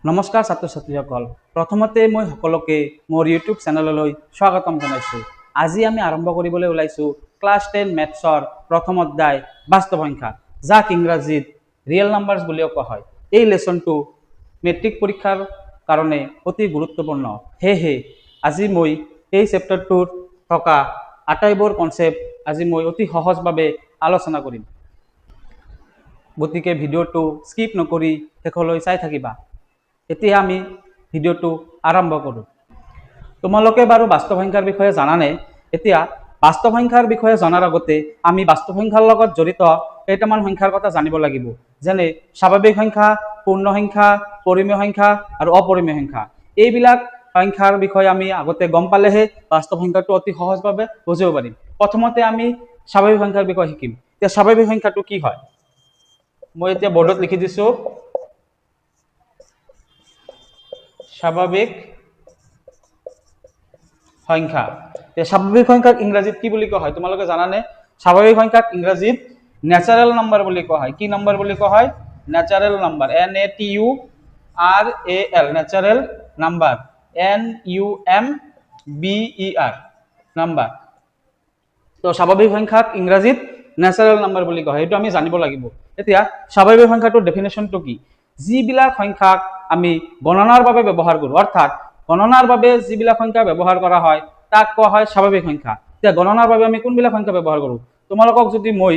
নমস্কাৰ ছাত্ৰ ছাত্ৰীসকল প্ৰথমতে মই সকলোকে মোৰ ইউটিউব চেনেললৈ স্বাগতম জনাইছো। আজি আমি আৰম্ভ কৰিবলৈ ওলাইছো ক্লাছ 10 মেথছৰ প্ৰথম অধ্যায় বাস্তৱ সংখ্যা, যাক ইংৰাজীত ৰিয়েল নাম্বাৰছ বুলিও কোৱা হয়। এই লেসনটো মেট্ৰিক পৰীক্ষাৰ কাৰণে অতি গুৰুত্বপূৰ্ণ। হেহে আজি মই এই চেপ্টাৰটোৰ থকা আটাইবোৰ কনসেপ্ট আজি মই অতি সহজভাৱে আলোচনা কৰিম। গতিকে ভিডিঅ'টো স্কিপ নকৰি শেষলৈ চাই থাকিবা। এতিয়া আমি ভিডিঅ'টো আৰম্ভ কৰোঁ। তোমালোকে বাৰু বাস্তৱ সংখ্যাৰ বিষয়ে জানানে? এতিয়া বাস্তৱ সংখ্যাৰ বিষয়ে জনাৰ আগতে আমি বাস্তৱ সংখ্যাৰ লগত জড়িত কেইটামান সংখ্যাৰ কথা জানিব লাগিব, যেনে স্বাভাৱিক সংখ্যা, পূৰ্ণ সংখ্যা, পৰিমেয় সংখ্যা আৰু অপৰিমেয় সংখ্যা। এইবিলাক সংখ্যাৰ বিষয়ে আমি আগতে গম পালেহে বাস্তৱ সংখ্যাটো অতি সহজভাৱে বুজিব পাৰিম। প্ৰথমতে আমি স্বাভাৱিক সংখ্যাৰ বিষয়ে শিকিম। এতিয়া স্বাভাৱিক সংখ্যাটো কি হয়? মই এতিয়া বৰ্ডত লিখি দিছো, স্বাভাৱিক সংখ্যা। স্বাভাৱিক সংখ্যাক ইংৰাজীত কি বুলি কোৱা হয় তোমালোকে জানানে? স্বাভাৱিক সংখ্যাক ইংৰাজীত ন্যাচাৰেল নাম্বাৰ বুলি কোৱা হয়। কি নাম্বাৰ বুলি কোৱা হয়? Natural number. NATURAL natural number. NUMBER number. তো স্বাভাৱিক সংখ্যাক ইংৰাজীত ন্যাচাৰেল নাম্বাৰ বুলি কোৱা হয়, এইটো আমি জানিব লাগিব। এতিয়া স্বাভাৱিক সংখ্যাটোৰ ডেফিনেশ্যনটো কি? যিবিলাক সংখ্যাক আমি গণনাৰ বাবে ব্যৱহাৰ কৰোঁ, অৰ্থাৎ গণনাৰ বাবে যিবিলাক সংখ্যা ব্যৱহাৰ কৰা হয় তাক কোৱা হয় স্বাভাৱিক সংখ্যা। এতিয়া গণনাৰ বাবে আমি কোনবিলাক সংখ্যা ব্যৱহাৰ কৰোঁ? তোমালোকক যদি মই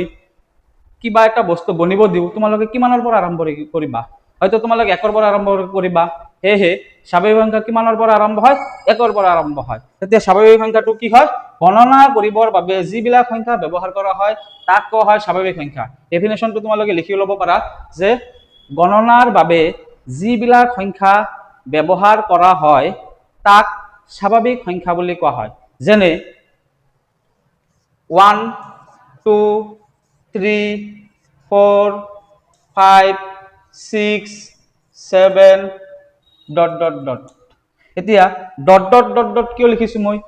কিবা এটা বস্তু গণিব দিওঁ, তোমালোকে কিমানৰ পৰা আৰম্ভ কৰিবা? হয়তো তোমালোকে 1ৰ পৰা আৰম্ভ কৰিবা। সেয়েহে স্বাভাৱিক সংখ্যা কিমানৰ পৰা আৰম্ভ হয়? 1ৰ পৰা আৰম্ভ হয়। তেতিয়া স্বাভাৱিক সংখ্যাটো কি হয়? গণনা কৰিবৰ বাবে যিবিলাক সংখ্যা ব্যৱহাৰ কৰা হয় তাক কোৱা হয় স্বাভাৱিক সংখ্যা। ডেফিনেশ্যনটো তোমালোকে লিখি ল'ব পাৰা যে গণনাৰ বাবে যিবিলাক সংখ্যা ব্যৱহাৰ কৰা হয় তাক স্বাভাৱিক সংখ্যা বুলি কোৱা হয়। যেনে 1 2 3 4 5 6 7 ... এতিয়া ... কিয় লিখিছো মই?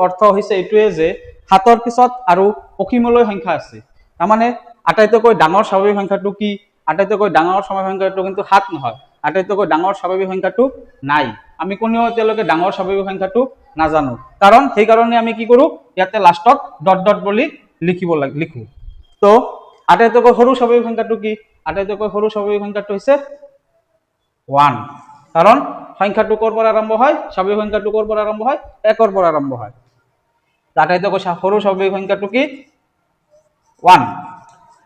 অৰ্থ হৈছে এইটোৱে যে হাতৰ পিছত আৰু অসীমলৈ সংখ্যা আছে। তাৰমানে আটাইতকৈ ডাঙৰ স্বাভাৱিক সংখ্যাটো কি? আটাইতকৈ ডাঙৰ স্বাভাৱিক সংখ্যাটো কিন্তু 7 নহয়। আটাইতকৈ ডাঙৰ স্বাভাৱিক সংখ্যাটো নাই। আমি কোনেও এতিয়ালৈকে ডাঙৰ স্বাভাৱিক সংখ্যাটো নাজানো। কাৰণ সেইকাৰণে আমি কি কৰোঁ? ইয়াতে লাষ্টত ... বুলি লিখো। তো আটাইতকৈ সৰু স্বাভাৱিক সংখ্যাটো কি? আটাইতকৈ সৰু স্বাভাৱিক সংখ্যাটো হৈছে 1। কাৰণ সংখ্যাটো ক'ৰ পৰা আৰম্ভ হয়? স্বাভাৱিক সংখ্যাটো ক'ৰ পৰা আৰম্ভ হয়? 1ৰ পৰা আৰম্ভ হয়। আটাইতকৈ সৰু স্বাভাৱিক সংখ্যাটো কি? 1।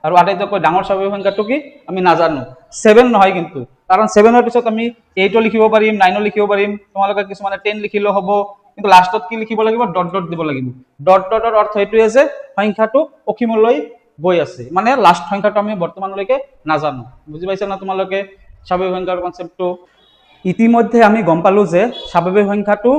আৰু আটাইতকৈ ডাঙৰ স্বাভাৱিক সংখ্যাটো কি? আমি নাজানো। 7 নহয় কিন্তু, কাৰণ 7ৰ পিছত আমি 8 লিখিব পাৰিম, 9 লিখিব পাৰিম, তোমালোকে কিছুমানে 10 লিখিলেও হ'ব, কিন্তু লাষ্টত কি লিখিব লাগিব? ... দিব লাগিব। ... অৰ্থ এইটোৱে যে সংখ্যাটো অসীমলৈ গৈ আছে, মানে লাষ্ট সংখ্যাটো আমি বৰ্তমানলৈকে নাজানো। বুজি পাইছা না তোমালোকে স্বাভাৱিক সংখ্যাৰ কনসেপ্টটো? ইতিমধ্যে আমি গম পালো যে স্বাভাৱিক সংখ্যাটো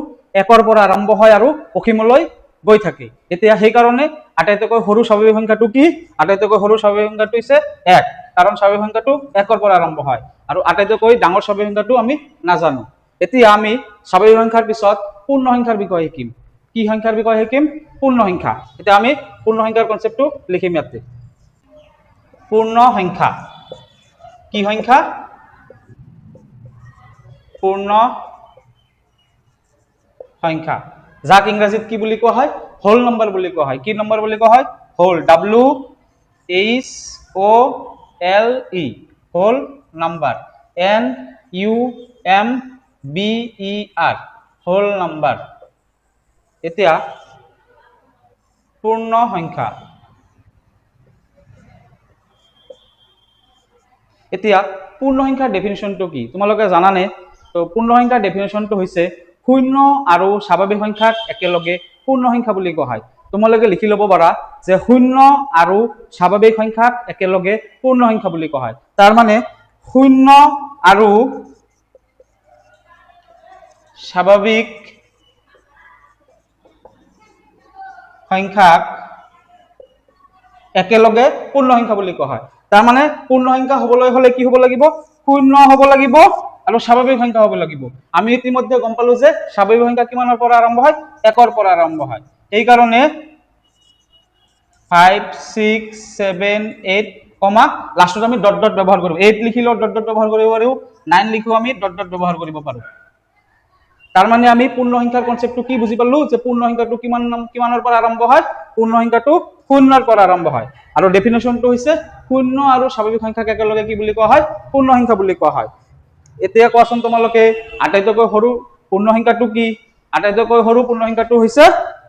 1ৰ পৰা আৰম্ভ হয় আৰু অসীমলৈ গৈ থাকে। এতিয়া সেইকাৰণে আটাইতকৈ সৰু স্বাভাৱিক সংখ্যাটো কি? আটাইতকৈ সৰু স্বাভাৱিক সংখ্যাটো হৈছে 1, কাৰণ স্বাভাৱিক সংখ্যাটো 1ৰ পৰা আৰম্ভ হয় আৰু আটাইতকৈ ডাঙৰ স্বাভাৱিক সংখ্যাটো আমি নাজানো। এতিয়া আমি স্বাভাৱিক সংখ্যাৰ পিছত পূৰ্ণ সংখ্যাৰ বিষয়ে শিকিম। কি সংখ্যাৰ বিষয়ে শিকিম? পূৰ্ণ সংখ্যা। এতিয়া আমি পূৰ্ণ সংখ্যাৰ কনসেপ্টটো লিখিম ইয়াতে। পূৰ্ণ সংখ্যা কি সংখ্যা? পূৰ্ণ সংখ্যা, যাক ইংৰাজীত কি বুলি কোৱা হয়? হোল নম্বৰ বুলি কোৱা হয়। কি নম্বৰ বুলি কোৱা হয়? Whole. WHOLE whole number. NUMBER whole number. এতিয়া পূৰ্ণ সংখ্যা। এতিয়া পূৰ্ণ সংখ্যাৰ ডেফিনেশ্যনটো কি তোমালোকে জানানে? তো পূৰ্ণ সংখ্যাৰ ডেফিনেশ্যনটো হৈছে 0 আৰু স্বাভাৱিক সংখ্যাক একেলগে পূৰ্ণ সংখ্যা বুলি কোৱা হয়। তোমালোকে লিখি ল'ব পাৰা যে 0 আৰু স্বাভাৱিক সংখ্যাক একেলগে পূৰ্ণ সংখ্যা বুলি কোৱা হয়। তাৰ মানে 0 আৰু স্বাভাৱিক সংখ্যাক একেলগে পূৰ্ণ সংখ্যা বুলি কোৱা হয়। তাৰ মানে পূৰ্ণ সংখ্যা হবলৈ হলে কি হ'ব লাগিব? 0 হ'ব লাগিব আৰু স্বাভাৱিক সংখ্যা হ'ব লাগিব। আমি ইতিমধ্যে গম পালো যে স্বাভাৱিক সংখ্যা কিমানৰ পৰা আৰম্ভ হয়? 1ৰ পৰা আৰম্ভ হয়। এই কাৰণে 5 6 7 8 কমা লাষ্টত আমি ডট ডট ব্যৱহাৰ কৰিব 8 লিখিলেও ডট ডট ব্যৱহাৰ কৰিব পাৰো 9 লিখিও আমি ডট ডট ব্যৱহাৰ কৰিব পাৰো তাৰ মানে আমি পূৰ্ণ সংখ্যাৰ কনসেপ্টটো কি বুজি পালো যে পূৰ্ণ সংখ্যাটো কিমানৰ পৰা আৰম্ভ হয় পূৰ্ণ সংখ্যাটো শূন্যৰ পৰা আৰম্ভ হয় আৰু ডেফিনেশনটো হৈছে শূন্য আৰু স্বাভাৱিক সংখ্যাক একেলগে কি বুলি কোৱা হয় পূৰ্ণ সংখ্যা বুলি কোৱা হয় এতিয়া কোৱাচোন তোমালোকে আটাইতকৈ সৰু পূৰ্ণ সংখ্যাটো কি আটাইতকৈ সৰু পূৰ্ণ সংখ্যাটো হৈছে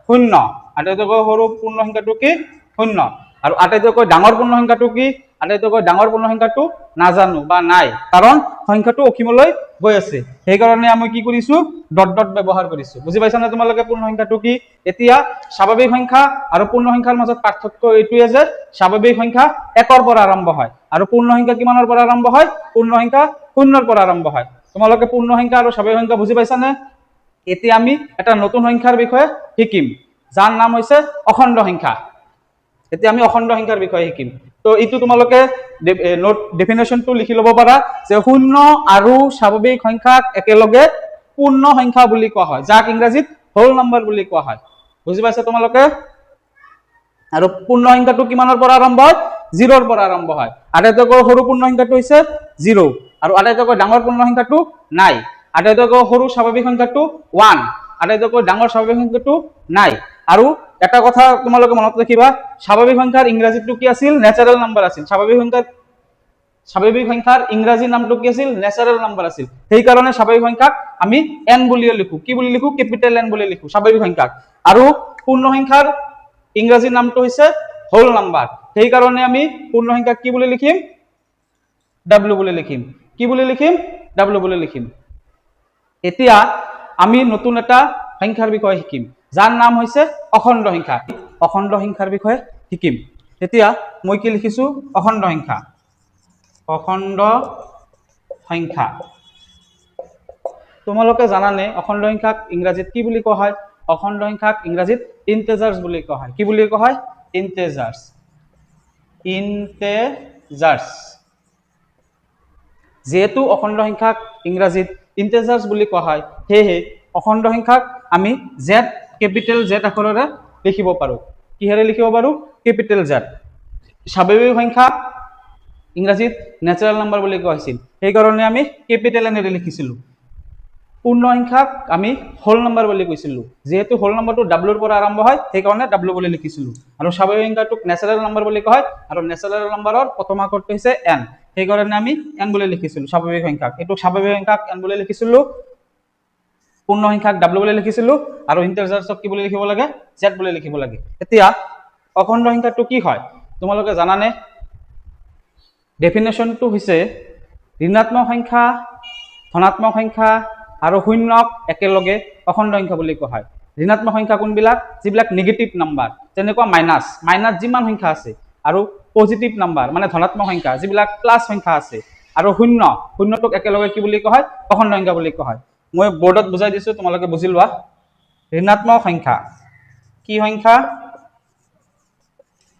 শূন্য আটাইতকৈ সৰু পূৰ্ণ সংখ্যাটো কি শূন্য আৰু আটাইতকৈ ডাঙৰ পূৰ্ণ সংখ্যাটো কি আটাইতকৈ ডাঙৰ পূৰ্ণ সংখ্যাটো নাজানো বা নাই কাৰণ সংখ্যাটো অসীমলৈ গৈ আছে সেই কাৰণে আমি কি কৰিছো ডট ডট ব্যৱহাৰ কৰিছো বুজি পাইছা না তোমালোকে পূৰ্ণ সংখ্যাটো কি এতিয়া স্বাভাৱিক সংখ্যা আৰু পূৰ্ণ সংখ্যাৰ মাজত পাৰ্থক্য এইটোৱে যে স্বাভাৱিক সংখ্যা 1 ৰ পৰা আৰম্ভ হয় আৰু পূৰ্ণ সংখ্যা কিমানৰ পৰা আৰম্ভ হয় পূৰ্ণ সংখ্যা 0 ৰ পৰা আৰম্ভ হয় তোমালোকে পূৰ্ণ সংখ্যা আৰু স্বাভাৱিক সংখ্যা বুজি পাইছা নে এতিয়া আমি এটা নতুন সংখ্যাৰ বিষয়ে শিকিম যাৰ নাম হৈছে অখণ্ড সংখ্যা এতিয়া আমি অখণ্ড সংখ্যাৰ বিষয়ে শিকিম তো এইটো তোমালোকে নোট ডেফিনেশনটো লিখি লব পাৰা যে শূন্য আৰু স্বাভাৱিক সংখ্যাক একেলগে পূৰ্ণ সংখ্যা বুলি কোৱা হয় যাক ইংৰাজীত হোল নাম্বাৰ বুলি কোৱা হয় বুজি পাইছা তোমালোকে আৰু পূৰ্ণ সংখ্যাটো কিমানৰ পৰা আৰম্ভ হয় 0 ৰ পৰা আৰম্ভ হয় আটাইতকৈ সৰু পূৰ্ণ সংখ্যাটো হৈছে 0 আৰু আটাইতকৈ ডাঙৰ পূৰ্ণ সংখ্যাটো নাই আটাইতকৈ সৰু স্বাভাৱিক সংখ্যাটো 1 আটাইতকৈ ডাঙৰ স্বাভাৱিক সংখ্যাটো নাই আৰু এটা কথা তোমালোকে মনত ৰাখিবা স্বাভাৱিক সংখ্যাৰ ইংৰাজীটো কি আছিল ন্যাচাৰাল নাম্বাৰ আছিল স্বাভাৱিক সংখ্যাৰ ইংৰাজী নামটো কি আছিল ন্যাচাৰাল নাম্বাৰ আছিল সেই কাৰণে স্বাভাৱিক সংখ্যাক আমি n বুলি লিখো কি বুলি লিখো ক্যাপিটেল n বুলি লিখো স্বাভাৱিক সংখ্যাক আৰু পূৰ্ণ সংখ্যাৰ ইংৰাজী নামটো হৈছে হোল নাম্বাৰ সেই কাৰণে আমি পূৰ্ণ সংখ্যাক কি বুলি লিখিম w বুলি লিখিম কি বুলি লিখিম w বুলি লিখিম এতিয়া আমি নতুন এটা সংখ্যাৰ বিষয়ে শিকিম যাৰ নাম হৈছে অখণ্ড সংখ্যাৰ বিষয়ে শিকিম এতিয়া মই কি লিখিছো অখণ্ড সংখ্যা তোমালোকে জানানে অখণ্ড সংখ্যাক ইংৰাজীত কি বুলি কোৱা হয় অখণ্ড সংখ্যাক ইংৰাজীত ইন্টিজাৰ্স বুলি কোৱা হয় কি বুলি কোৱা হয় ইন্টিজাৰ্স যেহেতু অখণ্ড সংখ্যাক ইংৰাজীত ইন্টিজাৰ্স বুলি কোৱা হয় সেয়ে অখণ্ড সংখ্যাক আমি z ক্যাপিটেল z আখৰেৰে লিখিব পাৰো কিহেৰে লিখিব পাৰো ক্যাপিটেল z স্বাভাৱিক সংখ্যা ইংৰাজীত ন্যাচাৰাল নাম্বাৰ বুলি কোৱা হৈছিল সেই কাৰণে আমি ক্যাপিটেল n এৰে লিখিছিলো পূৰ্ণ সংখ্যাক আমি হোল নাম্বাৰ বুলি কৈছিলো যেহেতু হোল নাম্বাৰটো w ৰ পৰা আৰম্ভ হয় সেই কাৰণে w বুলি লিখিছিলো আৰু স্বাভাৱিক সংখ্যাটোক ন্যাচাৰাল নাম্বাৰ বুলি কোৱা হয় আৰু ন্যাচাৰাল নাম্বাৰৰ প্ৰথম আখৰটো হৈছে n সেই কাৰণে আমি n বুলি লিখিছিলো স্বাভাৱিক সংখ্যাক এটো স্বাভাৱিক সংখ্যাক n বুলি লিখিছিলো পূৰ্ণ সংখ্যাক w বুলি লিখিছিলো আৰু ইন্টিজাৰ্সক কি বুলি লিখিব লাগে z বুলি লিখিব লাগে এতিয়া অখণ্ড সংখ্যাটো কি হয় তোমালোকে জানানে ডেফিনেশনটো হৈছে ঋণাত্মক সংখ্যা ধনাত্মক সংখ্যা আৰু শূন্যক একেলগে অখণ্ড সংখ্যা বুলি কোৱা হয় ঋণাত্মক সংখ্যা কোনবিলাক যিবিলাক নেগেটিভ নাম্বাৰ যেনেকুৱা মাইনাস যিমান সংখ্যা আছে আৰু পজিটিভ নাম্বাৰ মানে ধনাত্মক সংখ্যা যিবিলাক প্লাস সংখ্যা আছে আৰু শূন্যটোক একেলগে কি বুলি কোৱা হয় অখণ্ড সংখ্যা বুলি কোৱা হয় মই বোৰ্ডত বুজাই দিছো তোমালোকে বুজি লোৱা ঋণাত্মক সংখ্যা কি সংখ্যা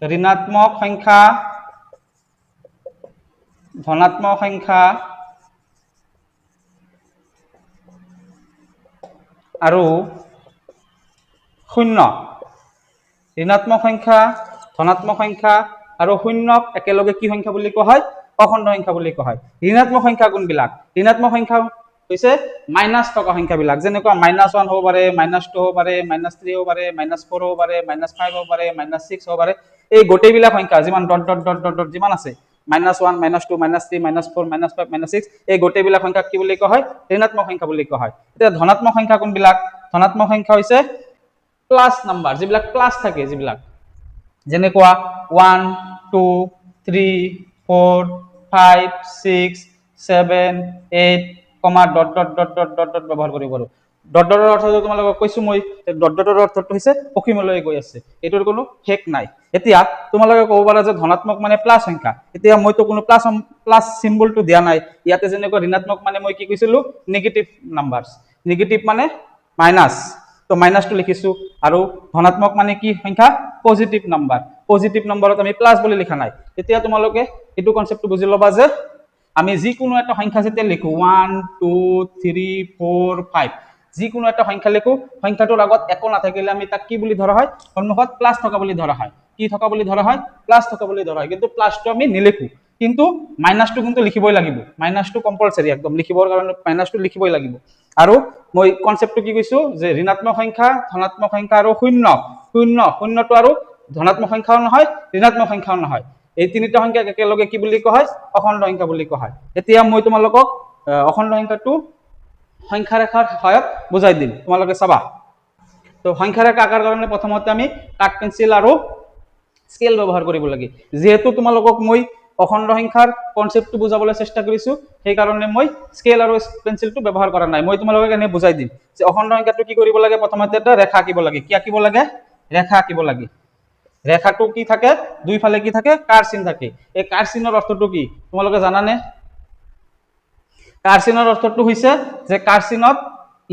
ঋণাত্মক সংখ্যা ধনাত্মক সংখ্যা আৰু শূন্য ঋণাত্মক সংখ্যা ধনাত্মক সংখ্যা আৰু শূন্যক একেলগে কি সংখ্যা বুলি কোৱা হয় অখণ্ড সংখ্যা বুলি কোৱা হয় ঋণাত্মক সংখ্যা কোনবিলাক ঋণাত্মক সংখ্যা হৈছে মাইনাস থকা সংখ্যাবিলাক যেনেকুৱা -1 হ'ব পাৰে -2 হ'ব পাৰে -3 হ'ব পাৰে -4 হ'ব পাৰে -5 হ'ব পাৰে -6 হ'ব পাৰে এই গোটেইবিলাক সংখ্যা যিমান dot dot dot dot dot যিমান আছে -1 -2 -3 -4 -5 -6 এই গোটেইবিলাক সংখ্যাক কি বুলি কোৱা হয় ঋণাত্মক সংখ্যা বুলি কোৱা হয় এতিয়া ধনাত্মক সংখ্যা কোনবিলাক ধনাত্মক সংখ্যা হৈছে প্লাস নাম্বাৰ যিবিলাক প্লাস থাকে যিবিলাক যেনেকুৱা 1 2 3 4 5 6 7 8 কমা dot dot dot dot dot dot ব্যৱহাৰ কৰিব পাৰো ডট ডটৰ অৰ্থটো তোমালোকক কৈছো মই ডট ডটৰ অৰ্থটো হৈছে অসীমলৈ গৈ আছে এটোৰ কোনো শেষ নাই এতিয়া তোমালোকে ক'ব পাৰা যে ধনাত্মক মানে প্লাস সংখ্যা এতিয়া মইতো কোনো প্লাস সিম্বলটো দিয়া নাই ইয়াতে যেনেকৈ ঋণাত্মক মানে মই কি কৈছিলো নেগেটিভ নাম্বাৰস নেগেটিভ মানে মাইনাস তো মাইনাসটো লিখিছো আৰু ধনাত্মক মানে কি সংখ্যা পজিটিভ নাম্বাৰত আমি প্লাস বুলি লিখা নাই এতিয়া তোমালোকে এটো কনসেপ্টটো বুজি লবা যে আমি যিকোনো এটা সংখ্যা যেতিয়া লিখো 1 2 3 4 5 যিকোনো এটা সংখ্যা লিখো সংখ্যাটোৰ আগত একো নাথাকিলে আমি তাক কি বুলি ধৰা হয় সন্মুখত প্লাস থকা বুলি ধৰা হয় কি থকা বুলি ধৰা হয় প্লাস থকা বুলি ধৰা হয় কিন্তু প্লাসটো আমি নিলিখো কিন্তু মাইনাসটো কিন্তু লিখিবই লাগিব মাইনাসটো কম্পালসৰি একদম লিখিবৰ কাৰণে মাইনাসটো লিখিবই লাগিব আৰু মই কনসেপ্টটো কি কৈছো যে ঋণাত্মক সংখ্যা ধনাত্মক সংখ্যা আৰু শূন্য শূন্য শূন্যটো আৰু ধনাত্মক সংখ্যাও নহয় ঋণাত্মক সংখ্যাও নহয় এই তিনিটা সংখ্যাক একেলগে কি বুলি কোৱা হয় অখণ্ড সংখ্যা বুলি কোৱা হয় এতিয়া মই তোমালোকক অখণ্ড সংখ্যাটো সংখ্যা ৰেখাৰ সহায়ত বুজাই দিম তোমালোকে চাবা তো সংখ্যা ৰেখা আঁকাৰ কাৰণে প্ৰথমতে আমি কাঠ পেন্সিল আৰু স্কেল ব্যৱহাৰ কৰিব লাগে যেহেতু তোমালোকক মই অখণ্ড সংখ্যাৰ কনসেপ্টটো বুজাবলৈ চেষ্টা কৰিছো সেই কাৰণে মই স্কেল আৰু পেন্সিলটো ব্যৱহাৰ কৰা নাই মই তোমালোকক এনে বুজাই দিম যে অখণ্ড সংখ্যাটো কি কৰিব লাগে প্ৰথমতে এটা ৰেখা আঁকিব লাগে কি আঁকিব লাগে ৰেখা আঁকিব লাগে ৰেখাটো কি থাকে দুইফালে কি থাকে কাৰ চিন থাকে এই কাৰ চিনৰ অৰ্থটো কি তোমালোকে জানানে কাৰ চিনৰ অৰ্থটো হৈছে যে কাৰ চিনত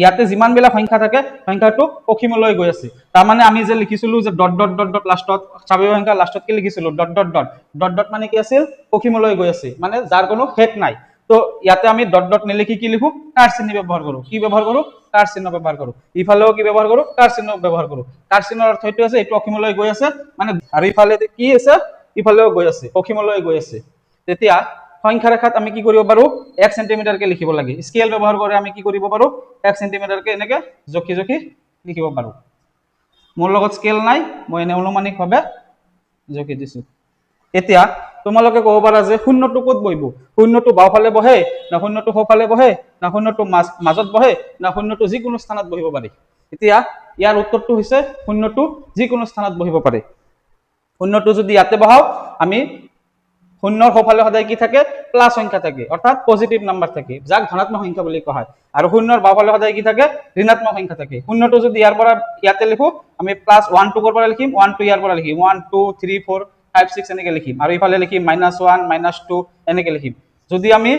ইয়াতে যিমান বিলাক সংখ্যা থাকে সংখ্যাটো অসীমলৈ গৈ আছে তাৰ মানে আমি যে লিখিছিলো যে ডট ডট ডট ডট লাষ্টত স্বাভাৱিক সংখ্যা লাষ্টত কি লিখিছিলো dot dot dot dot dot মানে কি আছিল অসীমলৈ গৈ আছে মানে যাৰ কোনো শেষ নাই তো ইয়াতে আমি ডট ডট নিলিখি কি লিখো কাৰ চিহ্ন ব্যৱহাৰ কৰো কি ব্যৱহাৰ কৰো কাৰ চিহ্ন ব্যৱহাৰ কৰো ইফালেও কি ব্যৱহাৰ কৰো কাৰ চিহ্ন ব্যৱহাৰ কৰো কাৰ চিহ্নৰ অৰ্থ এইটো আছে এইটো অসীমলৈ গৈ আছে মানে আৰু ইফালে কি আছে ইফালেও গৈ আছে অসীমলৈ গৈ আছে তেতিয়া সংখ্যা ৰেখাত আমি কি কৰিব পাৰো 1 সেন্টিমিটাৰ কে লিখিব লাগে স্কেল ব্যৱহাৰ কৰি আমি কি কৰিব পাৰো 1 সেন্টিমিটাৰ কে এনেকে জকি জকি লিখিব পাৰো মোৰ লগত স্কেল নাই মই এনে অনুমানিকভাৱে জকি দিছো এতিয়া তোমালোকে ক'ব পাৰা যে শূন্যটো ক'ত বহিব শূন্যটো বাওফালে বহে না শূন্যটো সোঁফালে বহে না শূন্যটো মাজত বহে না শূন্যটো যিকোনো স্থানত বহিব পাৰে এতিয়া ইয়াৰ উত্তৰটো হৈছে শূন্যটো যিকোনো স্থানত বহিব পাৰে শূন্যটো যদি ইয়াতে বহাও আমি শূন্যৰ সোঁফালে সদায় কি থাকে প্লাস সংখ্যা থাকে অৰ্থাৎ পজিটিভ নাম্বাৰ থাকে যাক ধনাত্মক সংখ্যা বুলি কোৱা হয় আৰু শূন্যৰ বাওফালে সদায় কি থাকে ঋণাত্মক সংখ্যা থাকে শূন্যটো যদি ইয়াৰ পৰা ইয়াতে লিখো আমি প্লাস 1 2 কৰ পৰা লিখিম 1 2 ইয়াৰ পৰা লিখিম 1 2 3 4 5 6 এনেকে লিখিম আৰু ইফালে লিখিম -1 -2 এনেকে লিখিম যদি আমি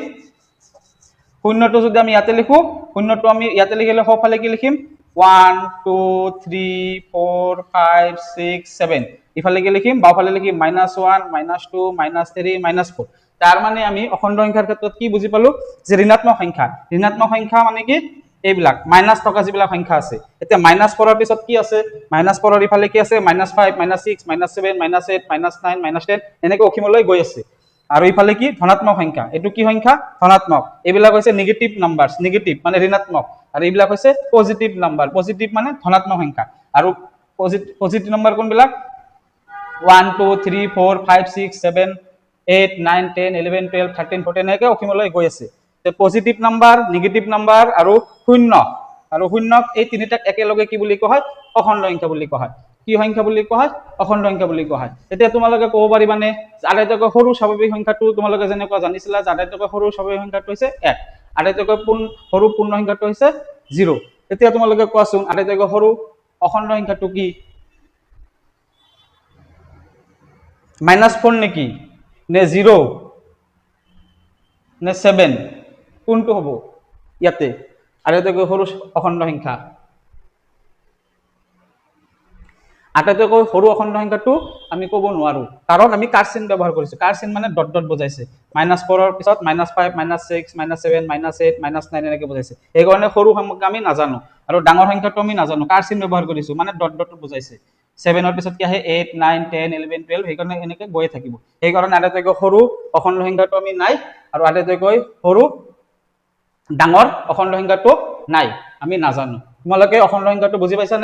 শূন্যটো যদি আমি ইয়াতে লিখো শূন্যটো আমি ইয়াতে লিখিলে সোঁফালে কি লিখিম 1 2 3 4 5 6 7 ইফালে কি লিখিম বাওফালে লিখিম -1 -2 -3 -4 তাৰ মানে আমি অখণ্ড সংখ্যাৰ ক্ষেত্ৰত কি বুজি পালো যে ঋণাত্মক সংখ্যা মানে কি এইবিলাক মাইনাস থকা যিবিলাক সংখ্যা আছে এতিয়া মাইনাস কৰাৰ পিছত কি আছে মাইনাস কৰাৰ ইফালে কি আছে -5 -6 -7 -8 -9 -10 এনেকৈ অসীমলৈ গৈ আছে আৰু ইফালে কি ধনাত্মক সংখ্যা এটো কি সংখ্যা ধনাত্মক এইবিলাক হৈছে নেগেটিভ নাম্বাৰস নেগেটিভ মানে ঋণাত্মক আৰু এইবিলাক হৈছে পজিটিভ নাম্বাৰ পজিটিভ মানে ধনাত্মক সংখ্যা আৰু পজিটিভ নাম্বাৰ কোনবিলাক 1 2 3 4 5 6 7 8 9 10 11 12 13 14 এনেকৈ অসীমলৈ গৈ আছে তে পজিটিভ নাম্বাৰ নেগেটিভ নাম্বাৰ আৰু শূন্য এই তিনিটাক একেলগে কি বুলি কোৱা হয় অখণ্ড সংখ্যা বুলি কোৱা হয় কি সংখ্যা বুলি কোৱা হয় অখণ্ড সংখ্যা বুলি কোৱা হয় এতিয়া তোমালোকে ক'ব পাৰিবানে আটাইতকৈ সৰু স্বাভাৱিক সংখ্যাটো তোমালোকে যেনেকুৱা জানিছিলা যে আটাইতকৈ সৰু স্বাভাৱিক সংখ্যাটো হৈছে 1 আটাইতকৈ সৰু পূৰ্ণ সংখ্যাটো হৈছে 0 এতিয়া তোমালোকে কোৱাচোন আটাইতকৈ সৰু অখণ্ড সংখ্যাটো কি -4 নেকি নে 0 নে 7 কোনটো হ'ব ইয়াতে আটাইতকৈ সৰু অখণ্ড সংখ্যা আটাইতকৈ সৰু অখণ্ড সংখ্যাটো আমি ক'ব নোৱাৰো কাৰণ আমি কাৰ চিন ব্যৱহাৰ কৰিছো কাৰ চিন মানে ডট ডট বুজাইছে -4 ৰ পিছত -5 -6 -7 -8 -9 এনেকৈ বুজাইছে এই কাৰণে সৰু সংখ্যা আমি নাজানো আৰু ডাঙৰ সংখ্যাটো আমি নাজানো কাৰ চিন ব্যৱহাৰ কৰিছো মানে ডট ডট বুজাইছে 7 ৰ পিছত কি আহে 8 9 10 11 12 এই কাৰণে এনেকৈ গৈ থাকিব এই কাৰণে আটাইতকৈ সৰু অখণ্ড সংখ্যাটো আমি নাই আৰু আটাইতকৈ সৰু ডাঙৰ অখণ্ড সংখ্যাটো নাই আমি নাজানো তোমালোকে অখণ্ড সংখ্যাটো বুজি পাইছা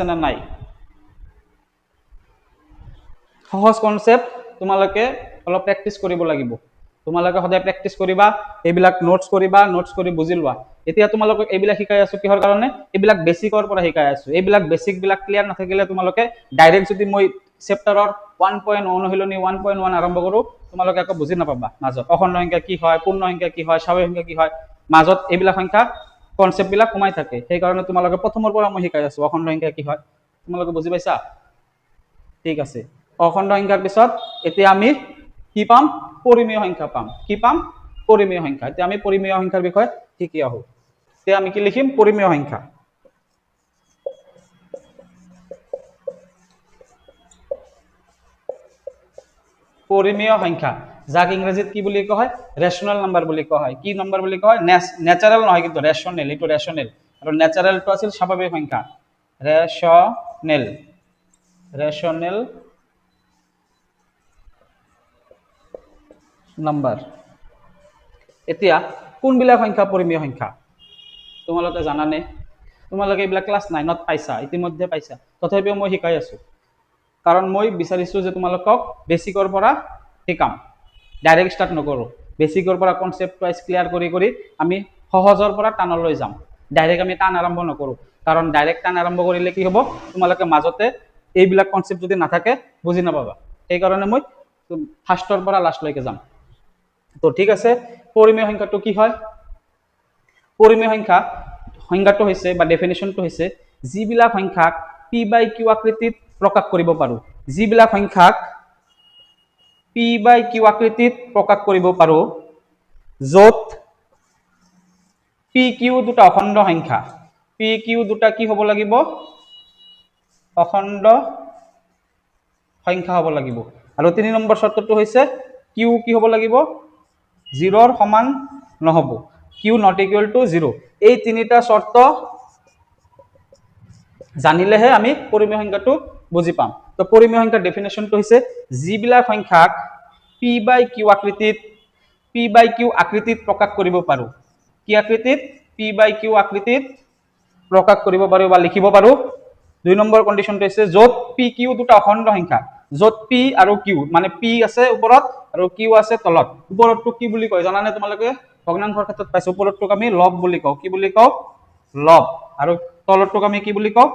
নে নাই সহজ কনসেপ্ট তোমালোকে অলপ প্ৰেক্টিস কৰিব লাগিব তোমালোকে সদায় প্ৰেক্টিস কৰিবা এইবিলাক নোটস কৰিবা নোটস কৰি বুজি লোৱা এতিয়া তোমালোকক এইবিলাক শিকাই আছো কিহৰ কাৰণে এইবিলাক বেসিকৰ পৰা শিকাই আছো এইবিলাক বেসিক বিলাক ক্লিয়াৰ নাথাকিলে তোমালোকে ডাইৰেক্ট যদি মই চেপ্টাৰৰ 1.1 অনুশীলনী 1.1 আৰম্ভ কৰো তোমালোকে একো বুজি নাপাবা মাজত অখণ্ড সংখ্যা কি হয় পূৰ্ণ সংখ্যা কি হয় স্বাভাৱিক সংখ্যা কি হয় মাজত এইবিলাক সংখ্যা কনসেপ্ট বিলাক কমাই থাকে সেই কাৰণে তোমালোকে প্ৰথমৰ পৰা মই শিকাই আছো অখণ্ড সংখ্যা কি হয় তোমালোকে বুজি পাইছা ঠিক আছে অখণ্ড সংখ্যাৰ পিছত এতিয়া আমি কি পাম পৰিমেয় সংখ্যা পাম কি পাম পৰিমেয় সংখ্যা এতিয়া আমি পৰিমেয় সংখ্যাৰ বিষয়ে শিকি আহো এতিয়া আমি কি লিখিম পৰিমেয় সংখ্যা পৰিমেয় সংখ্যা যাক ইংৰাজীত কি বুলি কোৱা হয় ৰেশনাল নাম্বাৰ বুলি কোৱা হয় কি নাম্বাৰ বুলি কোৱা হয় ন্যাচাৰাল নহয় কিন্তু ৰেশনাল এটো ৰেশনাল আৰু ন্যাচাৰালটো আছিল স্বাভাৱিক সংখ্যা ৰেশনাল ৰেচনেল নাম্বাৰ। এতিয়া কোনবিলাক সংখ্যা পৰিমেয় সংখ্যা তোমালোকে জানানে? তোমালোকে এইবিলাক ক্লাছ 9ত পাইছা, ইতিমধ্যে পাইছা, তথাপিও মই শিকাই আছো, কাৰণ মই বিচাৰিছো যে তোমালোকক বেছিকৰ পৰা শিকাম, ডাইৰেক্ট ষ্টাৰ্ট নকৰোঁ। বেছিকৰ পৰা কনচেপ্ট ৱাইজ ক্লিয়াৰ কৰি কৰি আমি সহজৰ পৰা টানলৈ যাম, ডাইৰেক্ট আমি টান আৰম্ভ নকৰোঁ, কাৰণ ডাইৰেক্ট টান আৰম্ভ কৰিলে কি হ'ব, তোমালোকে মাজতে এইবিলাক কনচেপ্ট যদি নাথাকে বুজি নাপাবা। সেইকাৰণে মই ফাৰ্ষ্টৰ পৰা লাষ্টলৈকে যাম। তো ঠিক আছে, পৰিমেয় সংখ্যাটো কি হয়? পৰিমেয় সংজ্ঞাটো হৈছে বা ডেফিনেশ্যনটো হৈছে যিবিলাক সংখ্যাক পি বাই কিউ আকৃতিত প্ৰকাশ কৰিব পাৰোঁ, যিবিলাক সংখ্যাক পি বাই কিউ আকৃতিত প্ৰকাশ কৰিব পাৰোঁ, য'ত পি কিউ দুটা অখণ্ড সংখ্যা, পি কিউ দুটা কি হ'ব লাগিব? অখণ্ড সংখ্যা হ'ব লাগিব। আৰু 3 নম্বৰ চৰ্তটো হৈছে কিউ কি হ'ব লাগিব? 0ৰ সমান নহ'ব, কিউ নট ইকুৱেল টু 0। এই তিনিটা চৰ্ত জানিলেহে আমি পৰিমেয় সংখ্যাটো বুজি পাম। তো পৰিমেয় সংখ্যাৰ ডেফিনেশ্যনটো হৈছে যিবিলাক সংখ্যাক পি বাই কিউ আকৃতিত প্ৰকাশ কৰিব পাৰোঁ। কি আকৃতিত? পি বাই কিউ আকৃতিত প্ৰকাশ কৰিব পাৰোঁ বা লিখিব পাৰোঁ। 2 নম্বৰ কণ্ডিশ্যনটো হৈছে য'ত পি কিউ দুটা অখণ্ড সংখ্যা, য'ত পি আৰু কিউ মানে পি আছে ওপৰত আৰু কিউ আছে তলত। ওপৰতটোক কি বুলি কয় জানানে তোমালোকে? ভগ্নাংশৰ ক্ষেত্ৰত পাইছো, ওপৰতটোক আমি লব বুলি কওঁ। কি বুলি কওঁ? লব। আৰু তলতটোক আমি কি বুলি কওঁ?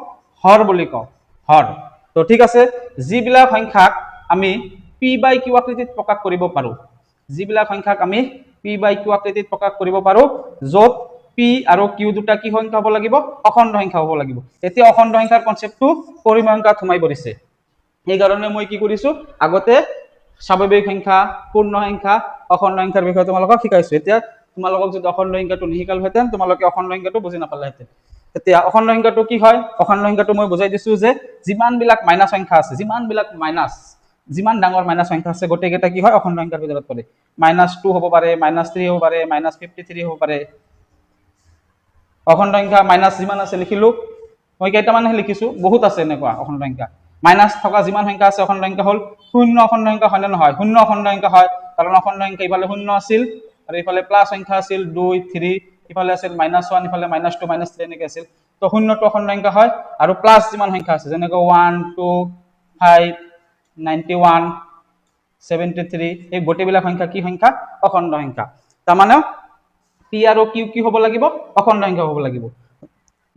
হৰ বুলি কওঁ, হৰ। তো ঠিক আছে, যিবিলাক সংখ্যাক আমি পি বাই কিউ আকৃতিত প্ৰকাশ কৰিব পাৰোঁ, যিবিলাক সংখ্যাক আমি পি বাই কিউ আকৃতিত প্ৰকাশ কৰিব পাৰোঁ, য'ত পি আৰু কিউ দুটা কি সংখ্যা হ'ব লাগিব? অখণ্ড সংখ্যা হ'ব লাগিব। এতিয়া অখণ্ড সংখ্যাৰ কনচেপ্টটো পৰিমেয় সংখ্যাত সোমাই পৰিছে। সেইকাৰণে মই কি কৰিছোঁ, আগতে স্বাভাৱিক সংখ্যা, পূৰ্ণ সংখ্যা, অখণ্ড সংখ্যাৰ বিষয়ে তোমালোকক শিকাইছোঁ। এতিয়া তোমালোকক যদি অখণ্ড সংখ্যাটো নিশিকালোহেঁতেন, তোমালোকে অখণ্ড সংখ্যাটো বুজি নাপালাহেঁতেন। এতিয়া অখণ্ড সংখ্যাটো কি হয়? অখণ্ড সংখ্যাটো মই বুজাই দিছোঁ যে যিমানবিলাক মাইনাছ সংখ্যা আছে, যিমান ডাঙৰ মাইনাছ সংখ্যা আছে গোটেইকেইটা কি হয়? অখণ্ড সংখ্যাৰ ভিতৰত পৰে। -2 হ'ব পাৰে, -3 হ'ব পাৰে, -53 হ'ব পাৰে। অখণ্ড সংখ্যা মাইনাছ যিমান আছে লিখিলোঁ, মই কেইটামানহে লিখিছোঁ, বহুত আছে এনেকুৱা অখণ্ড সংখ্যা। মাইনাছ থকা যিমান সংখ্যা আছে অখণ্ড সংখ্যা হ'ল শূন্য অখণ্ড সংখ্যা, হয়নে নহয়? শূন্য অখণ্ড সংখ্যা হয়, কাৰণ অখণ্ড সংখ্যা ইফালে শূন্য আছিল আৰু ইফালে প্লাছ সংখ্যা আছিল 2, 3, ইফালে আছিল -1, ইফালে -2, -3 এনেকৈ আছিল। তো শূন্যটো অখণ্ড সংখ্যা হয়, আৰু প্লাছ যিমান সংখ্যা আছে যেনেকৈ 1, 2, 5, 91, 73, এই গোটেইবিলাক সংখ্যা কি সংখ্যা? অখণ্ড সংখ্যা। তাৰমানে পি আৰু কিউ কি হ'ব লাগিব? অখণ্ড সংখ্যা হ'ব লাগিব।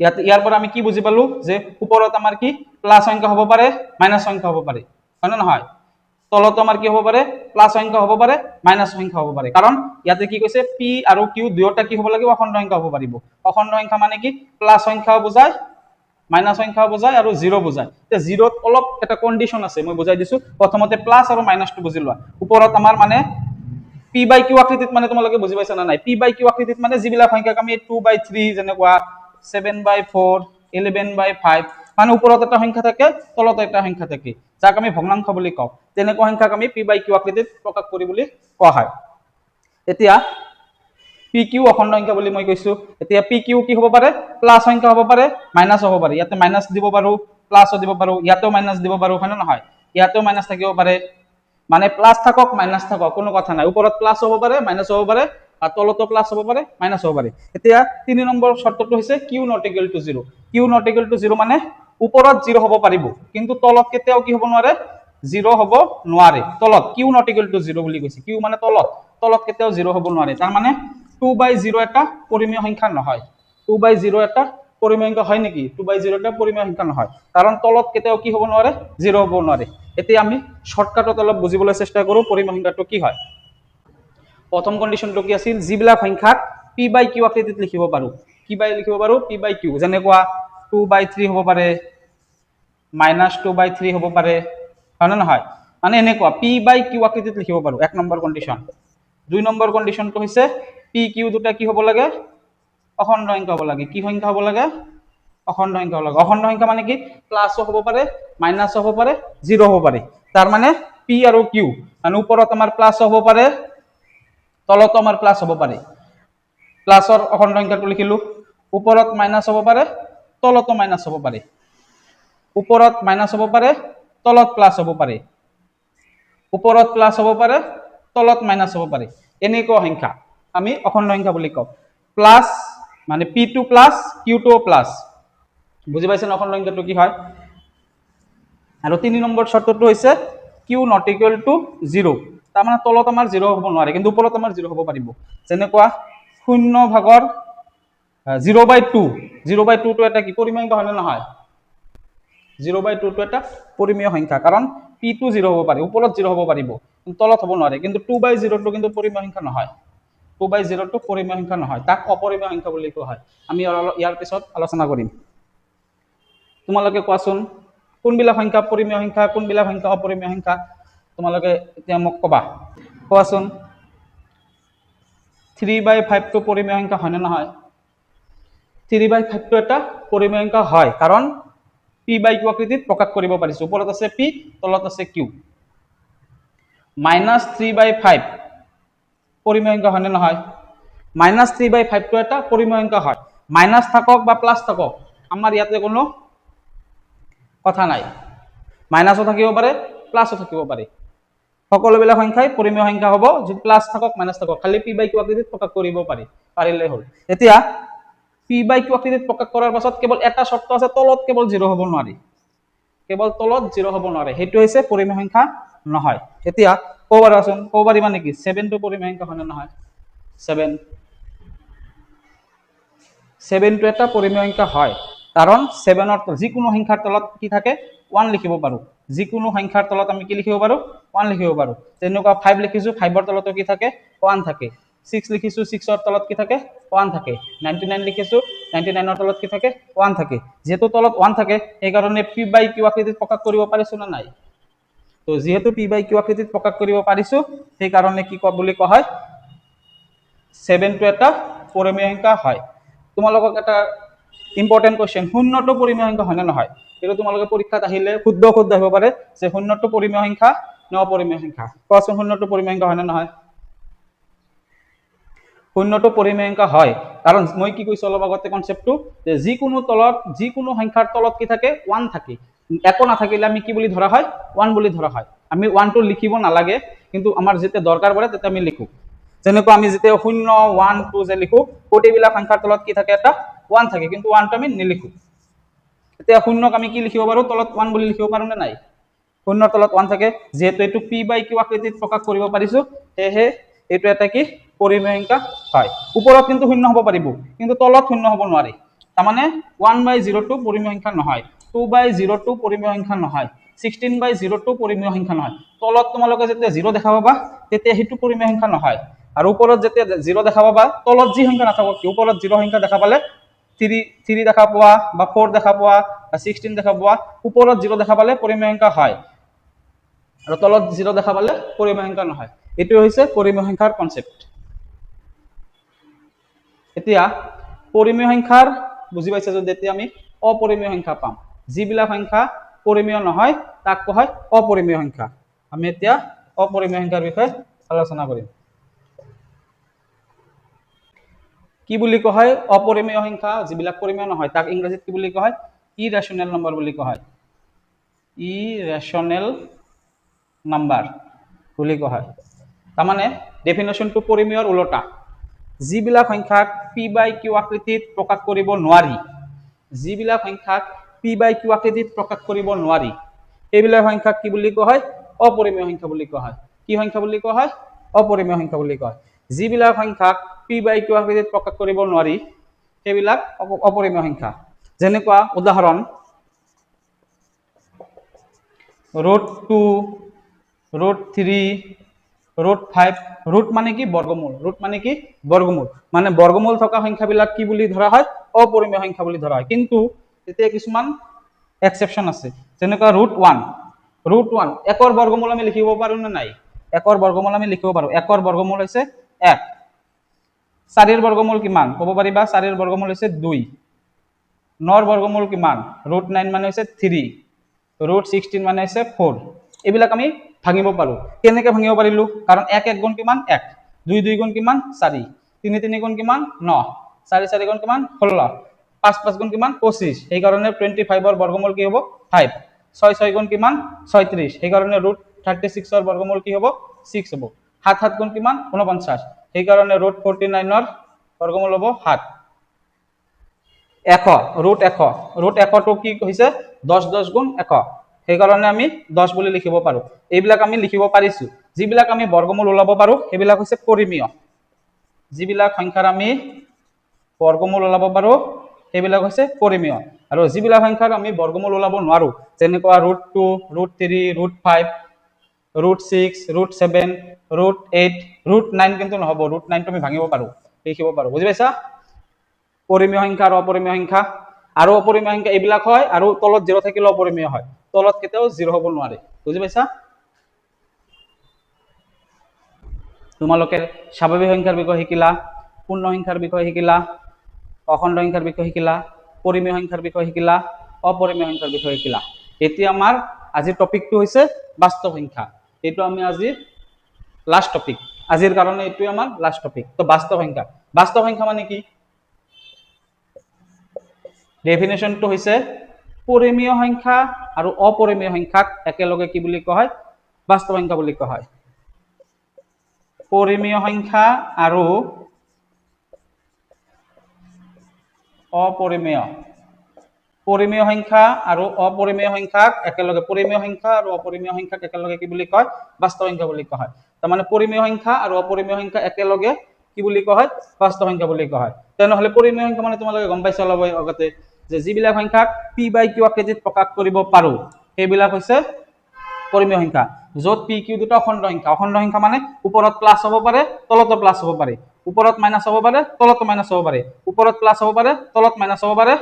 ইয়াৰ পৰা আমি কি বুজি পালো যে ওপৰত আমাৰ কি প্লাছ সংখ্যা হ'ব পাৰে, মাইনাছ সংখ্যা হ'ব পাৰে, হয় নে নহয়? তলতো আমাৰ কি হ'ব পাৰে? প্লাছ সংখ্যা হ'ব পাৰে, মাইনাছ সংখ্যা হ'ব পাৰে। কাৰণ ইয়াতে কি কৈছে? পি আৰু কিউ দুয়োটা কি হ'ব লাগিব? অখণ্ড সংখ্যা হ'ব পাৰিব। অখণ্ড সংখ্যা মানে কি? প্লাছ সংখ্যাও বুজায়, মাইনাছ সংখ্যাও বুজায় আৰু 0 বুজায়। এতিয়া 0ত অলপ এটা কণ্ডিশ্যন আছে, মই বুজাই দিছোঁ। প্ৰথমতে প্লাছ আৰু মাইনাছটো বুজি লোৱা। ওপৰত আমাৰ মানে পি বাই কিউ আকৃতিত মানে তোমালোকে বুজি পাইছা না নাই? পি বাই কিউ আকৃতিত মানে যিবিলাক সংখ্যাক আমি 2/3 যেনেকুৱা 7/4, 11/5, মানে ওপৰত এটা সংখ্যা থাকে, তলত এটা সংখ্যা থাকে, যাক আমি ভগ্নাংশ বুলি কওঁ। তেনেকুৱা সংখ্যাক আমি পি বাই কিউ আকৃতিত প্ৰকাশ কৰি বুলি কোৱা হয়। এতিয়া পি কিউ অখণ্ড সংখ্যা বুলি মই কৈছোঁ। এতিয়া পি কিউ কি হ'ব পাৰে? প্লাছ সংখ্যা হ'ব পাৰে, মাইনাছ হ'ব পাৰে। ইয়াতে মাইনাছ দিব পাৰোঁ, প্লাছো দিব পাৰোঁ, ইয়াতেও মাইনাছ দিব পাৰোঁ, হয় নে নহয়? ইয়াতেও মাইনাছ থাকিব পাৰে, মানে প্লাছ থাকক মাইনাছ থাকক কোনো কথা নাই। ওপৰত প্লাছ হ'ব পাৰে, মাইনাছ হ'ব পাৰে, আৰ তলতো প্লাস হ'ব পাৰে, মাইনাস হ'ব পাৰে। এতিয়া 3 নম্বৰ শৰ্তটো হৈছে Q not equal to 0। Q not equal to 0 মানে ওপৰত 0 হ'ব পাৰিব, কিন্তু তলত কেতিয়াও কি হ'ব নোৱাৰে? 0 হ'ব নোৱাৰে। তলত কিউ নট ইকুৱেল টু 0 বুলি কৈছে। কিউ মানে তলত কেতিয়াও 0 হ'ব নোৱাৰে। তাৰ মানে 2/0 এটা পৰিমেয় সংখ্যা নহয়। 2/0 এটা পৰিমেয় সংখ্যা হয় নেকি? 2/0 এটা পৰিমেয় সংখ্যা নহয়, কাৰণ তলত কেতিয়াও কি হ'ব নোৱাৰে? 0 হ'ব নোৱাৰে। এতিয়া আমি শৰ্টকাটত অলপ বুজিবলৈ চেষ্টা কৰোঁ পৰিমেয় সংখ্যাটো কি হয়। প্ৰথম কণ্ডিশ্যনটো কি আছিল? যিবিলাক সংখ্যাক পি বাই কিউ আকৃতিত লিখিব পাৰোঁ। কি বাই লিখিব পাৰোঁ? পি বাই কিউ। যেনেকুৱা 2/3 হ'ব পাৰে, -2/3 হ'ব পাৰে, হয় নে নহয়? মানে এনেকুৱা পি বাই কিউ আকৃতিত লিখিব পাৰোঁ, 1 নম্বৰ কণ্ডিশ্যন। 2 নম্বৰ কণ্ডিশ্যনটো হৈছে পি কিউ দুটা কি হ'ব লাগে? অখণ্ড সংখ্যা হ'ব লাগে। কি সংখ্যা হ'ব লাগে? অখণ্ড সংখ্যা হ'ব লাগে। অখণ্ড সংখ্যা মানে কি? প্লাছো হ'ব পাৰে, মাইনাছো হ'ব পাৰে, 0 হ'ব পাৰে। তাৰ মানে পি আৰু কিউ মানে ওপৰত আমাৰ প্লাছ হ'ব পাৰে, তলতো আমাৰ প্লাছ হ'ব পাৰে। প্লাছৰ অখণ্ড সংখ্যাটো লিখিলোঁ। ওপৰত মাইনাছ হ'ব পাৰে, তলতো মাইনাছ হ'ব পাৰে। ওপৰত মাইনাছ হ'ব পাৰে, তলত প্লাস হ'ব পাৰে, ওপৰত প্লাস হ'ব পাৰে, তলত মাইনাস হ'ব পাৰে, এনেকুৱা সংখ্যা আমি অখণ্ড সংখ্যা বুলি কওঁ। প্লাস মানে p2 প্লাস q2 প্লাস, বুজি পাইছেন অখণ্ড সংখ্যাটো কি হয়। আৰু 3 নম্বৰ শৰ্তটো হৈছে q not equal to 0, তাৰ মানে তলত আমাৰ 0 হ'ব নোৱাৰে কিন্তু ওপৰত আমাৰ 0 হ'ব পাৰিব। যেনেকুৱা 0/2 0/2, 0/2 টো এটা কি পৰিমেয় সংখ্যা হয় নহয়, 0/2 টো এটা পৰিমেয় সংখ্যা, কাৰণ p2 0 হ'ব পাৰে, ওপৰত 0 হ'ব পাৰিব কিন্তু তলত হ'ব নোৱাৰে। কিন্তু 2/0 টো কিন্তু পৰিমেয় সংখ্যা নহয়, 2/0 টো পৰিমেয় সংখ্যা নহয়, তাক অপৰিমেয় সংখ্যা বুলি কোৱা হয়। আমি ইয়াৰ পিছত আলোচনা কৰিম। তোমালোকে কোৱাচোন কোনবিলাক সংখ্যা পৰিমেয় সংখ্যা, কোনবিলাক সংখ্যা অপৰিমেয় সংখ্যা, তোমালোকে এতিয়া মোক কবা। কোৱাচোন 3/5 টো পৰিমেয় সংখ্যা হয় নে নহয়? 3/5 টো এটা পৰিমেয় সংখ্যা হয়, কাৰণ p/q আকৃতিত প্ৰকাশ কৰিব পাৰিছো, ওপৰত আছে p, তলত আছে q। -3/5 পৰিমেয় সংখ্যা হয় নে নহয়? -3/5 টো এটা পৰিমেয় সংখ্যা হয়, মাইনাস থাকক বা প্লাস থাকক আমাৰ ইয়াতে কোনো কথা নাই, মাইনাসও থাকিব পাৰে প্লাসও থাকিব পাৰে, সকলোবিলাক সংখ্যাই পৰিমেয় সংখ্যা হ'ব, যদি প্লাস থাকক মাইনাস থাকক, খালি p/q আকৃতিত প্ৰকাশ কৰিব পাৰিলে হ'ল। এতিয়া p/q আকৃতিত প্ৰকাশ কৰাৰ পাছত কেৱল এটা শৰ্ত আছে, তলত কেৱল 0 হ'ব নোৱাৰি, কেৱল তলত 0 হ'ব নোৱাৰে, সেইটো হৈছে পৰিমেয় সংখ্যা নহয়। এতিয়া ক'ব পাৰাচোন, ক'ব পাৰিবা নেকি 7 টো পৰিমেয় সংখ্যা হয় নে নহয়? 7 টো এটা পৰিমেয় সংখ্যা হয়, কাৰণ 7 ৰ যিকোনো সংখ্যাৰ তলত কি থাকে 1 লিখিব পাৰো, যিকোনো সংখ্যাৰ তলত আমি কি লিখিব পাৰো 1 লিখিব পাৰো। যেনেকুৱা 5 লিখিছো, 5 ৰ তলতো কি থাকে 1 থাকে, 6 লিখিছো, 6 ৰ তলত কি থাকে 1 থাকে, 99 লিখিছো, 99 ৰ তলত কি থাকে 1 থাকে। যেহেতু তলত 1 থাকে সেইকাৰণে p/q আকৃতিত প্ৰকাশ কৰিব পাৰিছো না নাই? তো যেহেতু p/q আকৃতিত প্ৰকাশ কৰিব পাৰিছো সেইকাৰণে কি বুলি কোৱা হয় 7 টো এটা পৰিমেয় সংখ্যা হয়। তোমালোকক এটা ইম্পৰ্টেন্ট কোৱেশ্চন, 0 টো পৰিমেয় সংখ্যা হয় নে নহয়? কিন্তু তোমালোকে পৰীক্ষাত আহিলে শুদ্ধ আহিব পাৰে যে 0 টো পৰিমেয় সংখ্যা নে অপৰিমেয় সংখ্যা। কোৱাচোন 0 টো পৰিমেয় সংখ্যা হয় নে নহয়? 0 টো পৰিমেয় সংখ্যা হয়, কাৰণ মই কি কৈছো অলপ আগতে কনসেপ্টটো, যে যিকোনো সংখ্যাৰ তলত কি থাকে 1 থাকে, একো নাথাকিলে আমি কি বুলি ধৰা হয় 1 বুলি ধৰা হয়। আমি 1 টো লিখিব নালাগে, কিন্তু আমাৰ যেতিয়া দৰকাৰ পৰে তেতিয়া আমি লিখো। যেনেকুৱা আমি যেতিয়া 0 1 2 যে লিখো, প্ৰতিবিলাক সংখ্যাৰ তলত কি থাকে এটা 1 থাকে, কিন্তু 1 টো আমি নিলিখো। এতিয়া 0 ক আমি কি লিখিব পাৰো, তলত 1 বুলি লিখিব পাৰো নে নাই? 0 ৰ তলত 1 থাকে, যেহেতু এইটো p/q আকৃতিত প্ৰকাশ কৰিব পাৰিছো সেয়েহে এইটো এটা কি পৰিমেয় সংখ্যা হয়। ওপৰত কিন্তু 0 হ'ব পাৰিব কিন্তু তলত 0 হ'ব নোৱাৰে, তাৰমানে 1/0 টো পৰিমেয় সংখ্যা নহয়, 2/0 টো পৰিমেয় সংখ্যা নহয়, 16/0 টো পৰিমেয় সংখ্যা নহয়। তলত তোমালোকে যেতিয়া 0 দেখা পাবা তেতিয়া সেইটো পৰিমেয় সংখ্যা নহয়, আৰু ওপৰত যেতিয়া 0 দেখা পাবা, তলত যি সংখ্যা নাথাকক কি ওপৰত 0 সংখ্যা দেখা পালে 3 দেখা পোৱা বা 4 দেখা পোৱা বা 16 দেখা পোৱা, ওপৰত 0 দেখা পালে পৰিমেয় সংখ্যা হয়, আৰু তলত 0 দেখা পালে পৰিমেয় সংখ্যা নহয়। এইটো হৈছে পৰিমেয় সংখ্যাৰ কনসেপ্ট। এতিয়া পৰিমেয় সংখ্যাৰ বুজি পাইছা যদি এতিয়া আমি অপৰিমেয় সংখ্যা পাম, যিবিলাক সংখ্যা পৰিমেয় নহয় তাক কোৱা হয় অপৰিমেয় সংখ্যা। আমি এতিয়া অপৰিমেয় সংখ্যাৰ বিষয়ে আলোচনা কৰিম। কি বুলি কোৱা হয় অপৰিমেয় সংখ্যা, যিবিলাক পৰিমেয় নহয় তাক ইংৰাজীত কি বুলি কোৱা হয় ইৰেশনেল নম্বৰ বুলি কোৱা হয়, ইৰেশনেল নাম্বাৰ বুলি কোৱা হয়। তাৰমানে ডেফিনেশনটো পৰিমেয়ৰ উলটা, যিবিলাক সংখ্যাক p/q আকৃতিত প্ৰকাশ কৰিব নোৱাৰি, যিবিলাক সংখ্যাক p/q আকৃতিত প্ৰকাশ কৰিব নোৱাৰি সেইবিলাক সংখ্যাক কি বুলি কোৱা হয় অপৰিমেয় সংখ্যা বুলি কোৱা হয়। কি সংখ্যা বুলি কোৱা হয়? অপৰিমেয় সংখ্যা বুলি কোৱা হয়। যিবিলাক সংখ্যাক p/q আকৃতিত প্ৰকাশ কৰিব নোৱাৰি সেইবিলাক অপৰিমেয় সংখ্যা। যেনেকুৱা উদাহৰণ √2, √3, √5, ৰুট মানে কি বৰ্গমূল, ৰুট মানে কি বৰ্গমূল, মানে বৰ্গমূল থকা সংখ্যাবিলাক কি বুলি ধৰা হয় অপৰিমেয় সংখ্যা বুলি ধৰা হয়। কিন্তু তেতিয়া কিছুমান এক্সেপশন আছে, যেনেকুৱা √1, একৰ বৰ্গমূল আমি লিখিব পাৰো নে নাই? একৰ বৰ্গমূল আমি লিখিব পাৰো, একৰ বৰ্গমূল হৈছে 1। 4 ৰ বৰ্গমূল কিমান ক'ব পাৰিবা? 4 ৰ বৰ্গমূল হৈছে 2। 9 ৰ বৰ্গমূল কিমান? √9 মানে হৈছে 3, √16 মানে হৈছে 4। এইবিলাক আমি ভাঙিব পাৰো। কেনেকৈ ভাঙিব পাৰিলো? কাৰণ 1 1 গুণ কিমান 1, 2 2 গুণ কিমান 4, 3 3 গুণ কিমান 9, 4 4 গুণ কিমান 16, 5 5 গুণ কিমান 25, সেইকাৰণে 25 ৰ বৰ্গমূল কি হ'ব 5। 6 6 গুণ কিমান 36 সেইকাৰণে √36 ৰ বৰ্গমূল কি হ'ব 6 হ'ব 7 7 গুণ কিমান 49 সেইকাৰণে √49 ৰ বৰ্গমূল হ'ব 7 √100 টো কি হৈছে 10 10 গুণ 100 সেইকাৰণে আমি 10 বুলি লিখিব পাৰো এইবিলাক আমি লিখিব পাৰিছো যিবিলাক আমি বৰ্গমূল ওলাব পাৰো সেইবিলাক হৈছে পৰিমেয় যিবিলাক সংখ্যাৰ আমি বৰ্গমূল ওলাব পাৰো সেইবিলাক হৈছে পৰিমেয় আৰু যিবিলাক সংখ্যাৰ আমি বৰ্গমূল ওলাব নোৱাৰো যেনেকুৱা √2 √3 √5 √6 √7 √8 √9 কিন্তু নহব √9 তুমি ভাঙিব পাৰো লিখিব পাৰো বুজি পাইছা পৰিমেয় সংখ্যা আৰু অপৰিমেয় সংখ্যা আৰু অপৰিমেয় সংখ্যা এইবিলাক হয় আৰু তলত 0 থাকিলে অপৰিমেয় হয় তলত কেতিয়াও 0 হ'ব নোৱাৰে বুজি পাইছা তোমালোকে স্বাভাৱিক সংখ্যাৰ বিষয়ে শিকিলা পূৰ্ণ সংখ্যাৰ বিষয়ে শিকিলা অখণ্ড সংখ্যাৰ বিষয়ে শিকিলা পৰিমেয় সংখ্যাৰ বিষয়ে শিকিলা অপৰিমেয় সংখ্যাৰ বিষয়ে শিকিলা এতিয়া আমাৰ আজিৰ টপিকটো হৈছে বাস্তৱ সংখ্যা এইটো আমি আজি লাষ্ট টপিক আজিৰ কাৰণে এইটো আমাৰ লাষ্ট টপিক তো বাস্তৱ সংখ্যা মানে কি ডেফিনেশনটো হৈছে পৰিমেয় সংখ্যা আৰু অপৰিমেয় সংখ্যাক একেলগে কি বুলি কোৱা হয় বাস্তৱ সংখ্যা বুলি কোৱা হয় পৰিমেয় সংখ্যা আৰু অপৰিমেয় সংখ্যা আৰু অপৰিমেয় সংখ্যাক একেলগে পৰিমেয় সংখ্যা আৰু অপৰিমেয় সংখ্যাক একেলগে কি বুলি কয় বাস্তৱ সংখ্যা বুলি কোৱা হয় তাৰ মানে পৰিমেয় সংখ্যা আৰু অপৰিমেয় সংখ্যা একেলগে কি বুলি কোৱা হয় বাস্তৱ সংখ্যা বুলি কোৱা হয় তেনেহলে পৰিমেয় সংখ্যা মানে তোমালোকে গম পাইছা অলপ আগতে যে যিবিলাক সংখ্যাক p/q আকৃতিত প্ৰকাশ কৰিব পাৰো সেইবিলাক হৈছে পৰিমেয় সংখ্যা য'ত p/q দুটা অখণ্ড সংখ্যা মানে ওপৰত প্লাস হ'ব পাৰে তলতো প্লাস হ'ব পাৰে ওপৰত মাইনাস হ'ব পাৰে তলতো মাইনাস হ'ব পাৰে ওপৰত প্লাস হ'ব পাৰে তলত মাইনাস হ'ব পাৰে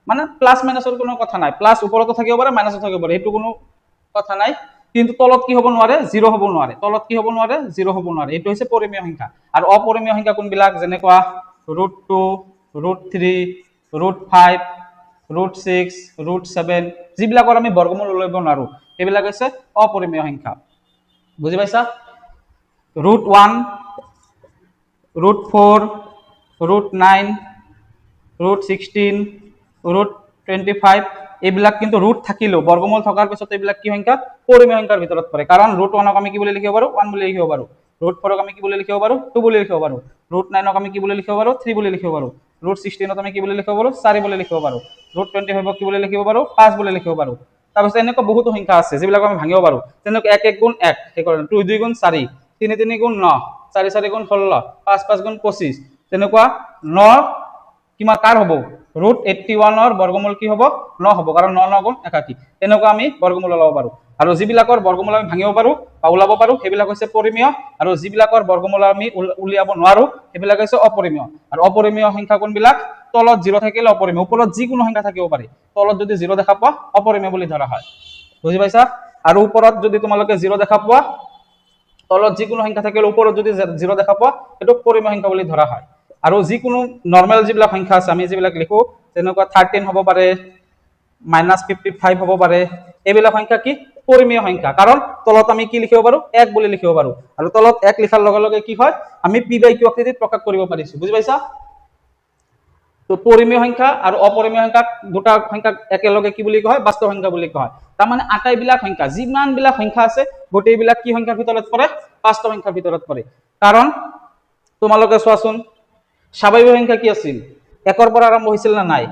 মানে প্লাস মাইনাসৰ কোনো কথা নাই প্লাস ওপৰতো থাকিব পাৰে মাইনাসো থাকিব পাৰে সেইটো কোনো কথা নাই কিন্তু তলত কি হ'ব নোৱাৰে 0 হ'ব নোৱাৰে তলত কি হ'ব নোৱাৰে 0 হ'ব নোৱাৰে এইটো হৈছে পৰিমেয় সংখ্যা আৰু অপৰিমেয় সংখ্যা কোনবিলাক যেনেকুৱা √2 √3 √5 √6 √7 যিবিলাকৰ আমি বৰ্গমূল উলিয়াব নোৱাৰো সেইবিলাক হৈছে অপৰিমেয় সংখ্যা বুজি পাইছা √1 √4 √9 √16 √25 এইবিলাক কিন্তু ৰুট থাকিলেও বৰ্গমূল থকাৰ পিছত এইবিলাক কি সংখ্যা পৰিমেয় সংখ্যাৰ ভিতৰত পৰে কাৰণ √1ক আমি কি বুলি লিখিব পাৰো 1 বুলি লিখিব পাৰো √4ক আমি কি বুলি লিখিব পাৰো 2 বুলি লিখিব পাৰো √9ক আমি কি বুলি লিখিব পাৰো 3 বুলি লিখিব পাৰো √16ক আমি কি বুলি লিখিব পাৰো 4 বুলি লিখিব পাৰো √25ক কি বুলি লিখিব পাৰো 5 বুলি লিখিব পাৰো তাৰপিছত এনেকুৱা বহুতো সংখ্যা আছে যিবিলাক আমি ভাঙিব পাৰো যেনেকৈ 1 1 গুণ 1 সেইকাৰণে 2 2 গুণ 4 3 3 গুণ 9 4 4 গুণ 16 5 5 গুণ 25 তেনেকুৱা 9 কিমান কাৰ হ'ব √81 ৰ বৰ্গমূল কি হ'ব 9 হ'ব কাৰণ 9 9 গুণ 81 এনেকুৱা আমি বৰ্গমূল ওলাব পাৰো আৰু যিবিলাকৰ বৰ্গমূল আমি ভাঙিব পাৰো বা ওলাব পাৰো সেইবিলাক হৈছে পৰিমেয় আৰু যিবিলাকৰ বৰ্গমূল আমি উলিয়াব নোৱাৰো সেইবিলাক হৈছে অপৰিমেয় আৰু অপৰিমেয় সংখ্যা কোনবিলাক তলত 0 থাকিলে অপৰিমেয় ওপৰত যিকোনো সংখ্যা থাকিব পাৰে তলত যদি 0 দেখা পোৱা অপৰিমেয় বুলি ধৰা হয় বুজি পাইছা আৰু ওপৰত যদি তোমালোকে 0 দেখা পোৱা তলত যিকোনো সংখ্যা থাকিলে ওপৰত যদি 0 দেখা পোৱা এটো পৰিমেয় সংখ্যা বুলি ধৰা হয় আৰু যিকোনো নৰমাল যিবিলাক সংখ্যা আছে আমি যিবিলাক লিখো যেনেকুৱা 13 হ'ব পাৰে -55 হ'ব পাৰে এইবিলাক সংখ্যা কি পৰিমেয় সংখ্যা কাৰণ তলত আমি কি লিখিব পাৰো 1 বুলি লিখিব পাৰো আৰু তলত 1 লিখাৰ লগে লগে কি হয় আমি p/q আকৃতিত প্ৰকাশ কৰিব পাৰিছো বুজি পাইছা তো পৰিমেয় সংখ্যা আৰু অপৰিমেয় সংখ্যা দুটা সংখ্যা একেলগে কি বুলি কয় বাস্তৱ সংখ্যা বুলি কয় তাৰ মানে আটাইবিলাক সংখ্যা যিমান বিলাক সংখ্যা আছে গোটেইবিলাক কি সংখ্যাৰ ভিতৰত পৰে বাস্তৱ সংখ্যাৰ ভিতৰত পৰে কাৰণ তোমালোকে চোৱাচোন স্বাভাৱিক সংখ্যা কি আছিল 1 ৰ পৰা আৰম্ভ হৈছিল না নাই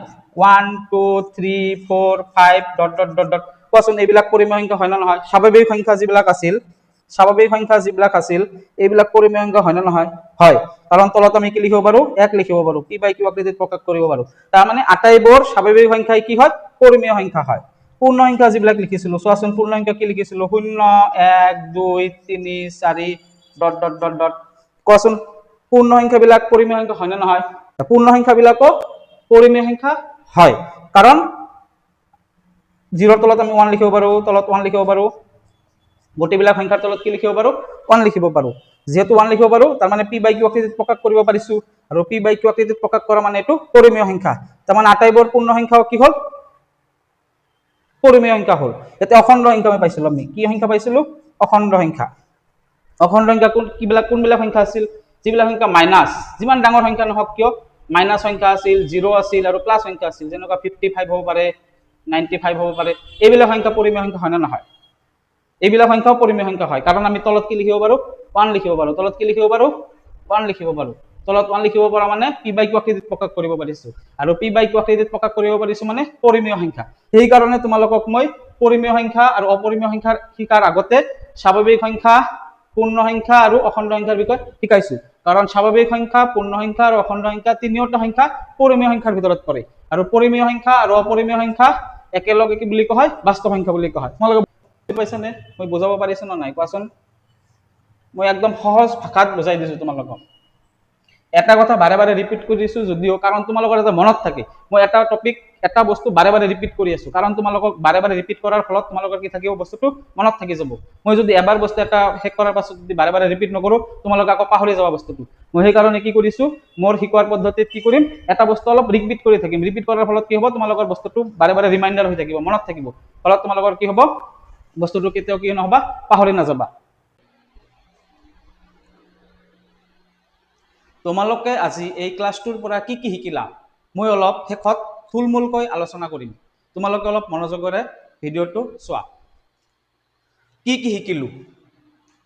1 2 3 4 5 ডট ডট ডট ডট কোৱাচোন এইবিলাক পৰিমেয় সংখ্যা হয় না নহয় স্বাভাৱিক সংখ্যা যিবিলাক আছিল এইবিলাক পৰিমেয় সংখ্যা হয় না নহয় হয় কাৰণ তলত আমি কি লিখিব পাৰো 1 লিখিব পাৰো p/q আকৃতিত প্ৰকাশ কৰিব পাৰো তাৰ মানে আটাইবোৰ স্বাভাৱিক সংখ্যাই কি হয় পৰিমেয় সংখ্যা হয় পূৰ্ণ সংখ্যা যিবিলাক লিখিছিলো চোৱাচোন পূৰ্ণ সংখ্যা কি লিখিছিলো 0 1 2 3 4 ডট ডট ডট ডট কোৱাচোন পূৰ্ণ সংখ্যাবিলাক পৰিমেয় সংখ্যা হয় না নহয় পূৰ্ণ সংখ্যাবিলাকো পৰিমেয় সংখ্যা হয় কাৰণ 0 ৰ তলত আমি 1 লিখিব পাৰো তলত 1 লিখিব পাৰো গোটেইবিলাক সংখ্যাৰ তলত কি লিখিব পাৰো 1 লিখিব পাৰো যেহেতু 1 লিখিব পাৰো তাৰ মানে p/q আকৃতিত প্ৰকাশ কৰিব পাৰিছো আৰু p/q আকৃতিত প্ৰকাশ কৰা মানে এটো পৰিমেয় সংখ্যা তাৰ মানে আটাইবোৰ পূৰ্ণ সংখ্যাও কি হল পৰিমেয় সংখ্যা হল এতে অখণ্ড সংখ্যা আমি পাইছিলো আমি কি সংখ্যা পাইছিলো অখণ্ড সংখ্যা কোনবিলাক সংখ্যা আছিল যিবিলাক সংখ্যা মাইনাস যিমান ডাঙৰ সংখ্যা নহওক কিয় মাইনাস সংখ্যা আছিল 0 আছিল আৰু প্লাস সংখ্যা আছিল যেনেকুৱা 55 হ'ব পাৰে 95 হ'ব পাৰে এইবিলাক সংখ্যা পৰিমেয় সংখ্যা হয় না নহয় এইবিলাক সংখ্যাও পৰিমেয় সংখ্যা হয় কাৰণ আমি তলত কি লিখিব পাৰো 1 লিখিব পাৰো তলত কি লিখিব পাৰো 1 লিখিব পাৰো তলত 1 লিখিব পৰা মানে p বাই q আকৃতিত প্ৰকাশ কৰিব পাৰিছো আৰু p বাই q আকৃতিত প্ৰকাশ কৰিব পাৰিছো মানে পৰিমেয় সংখ্যা সেই কাৰণে তোমালোকক মই পৰিমেয় সংখ্যা আৰু অপৰিমেয় সংখ্যাৰ শিকাৰ আগতে স্বাভাৱিক সংখ্যা পূৰ্ণ সংখ্যা আৰু অখণ্ড সংখ্যাৰ বিষয়ে শিকাইছো কাৰণ স্বাভাৱিক সংখ্যা পূৰ্ণ সংখ্যা আৰু অখণ্ড সংখ্যা তিনিওটা সংখ্যা পৰিমেয় সংখ্যাৰ ভিতৰত পৰে আৰু পৰিমেয় সংখ্যা আৰু অপৰিমেয় সংখ্যা একেলগে কি বুলি কোৱা হয় বাস্তৱ সংখ্যা বুলি কোৱা হয় তোমালোকে বুজি পাইছানে মই বুজাব পাৰিছো না নাই কোৱাচোন মই একদম সহজ ভাষাত বুজাই দিছো তোমালোকক এটা কথা বাৰে বাৰে ৰিপিট কৰি দিছো যদিও কাৰণ তোমালোকৰ এটা মনত থাকে মই এটা টপিক এটা বস্তু বাৰে বাৰে ৰিপিট কৰি আছো কাৰণ তোমালোকক বাৰে বাৰে ৰিপিট কৰাৰ ফলত তোমালোকৰ কি থাকিব বস্তুটো মনত থাকি যাব মই যদি এবাৰ বস্তু এটা শেষ কৰাৰ পাছত যদি বাৰে বাৰে ৰিপিট নকৰো তোমালোক আকৌ পাহৰি যাব বস্তুটো মই সেই কাৰণে কি কৰিছো মোৰ শিকোৱাৰ পদ্ধতিত কি কৰিম এটা বস্তু অলপ ৰিপিট কৰি থাকিম ৰিপিট কৰাৰ ফলত কি হ'ব তোমালোকৰ বস্তুটো বাৰে বাৰে ৰিমাইন্ডাৰ হৈ থাকিব মনত থাকিব ফলত তোমালোকৰ কি হ'ব বস্তুটো কেতিয়াও কি নহবা পাহৰি নাযাবা তোমালোকে আজি এই ক্লাছটোৰ পৰা কি কি শিকিলা মই অলপ শেষত থুলমূলকৈ আলোচনা কৰিম তোমালোকে অলপ মনোযোগেৰে ভিডিঅটো চোৱা কি কি শিকিলো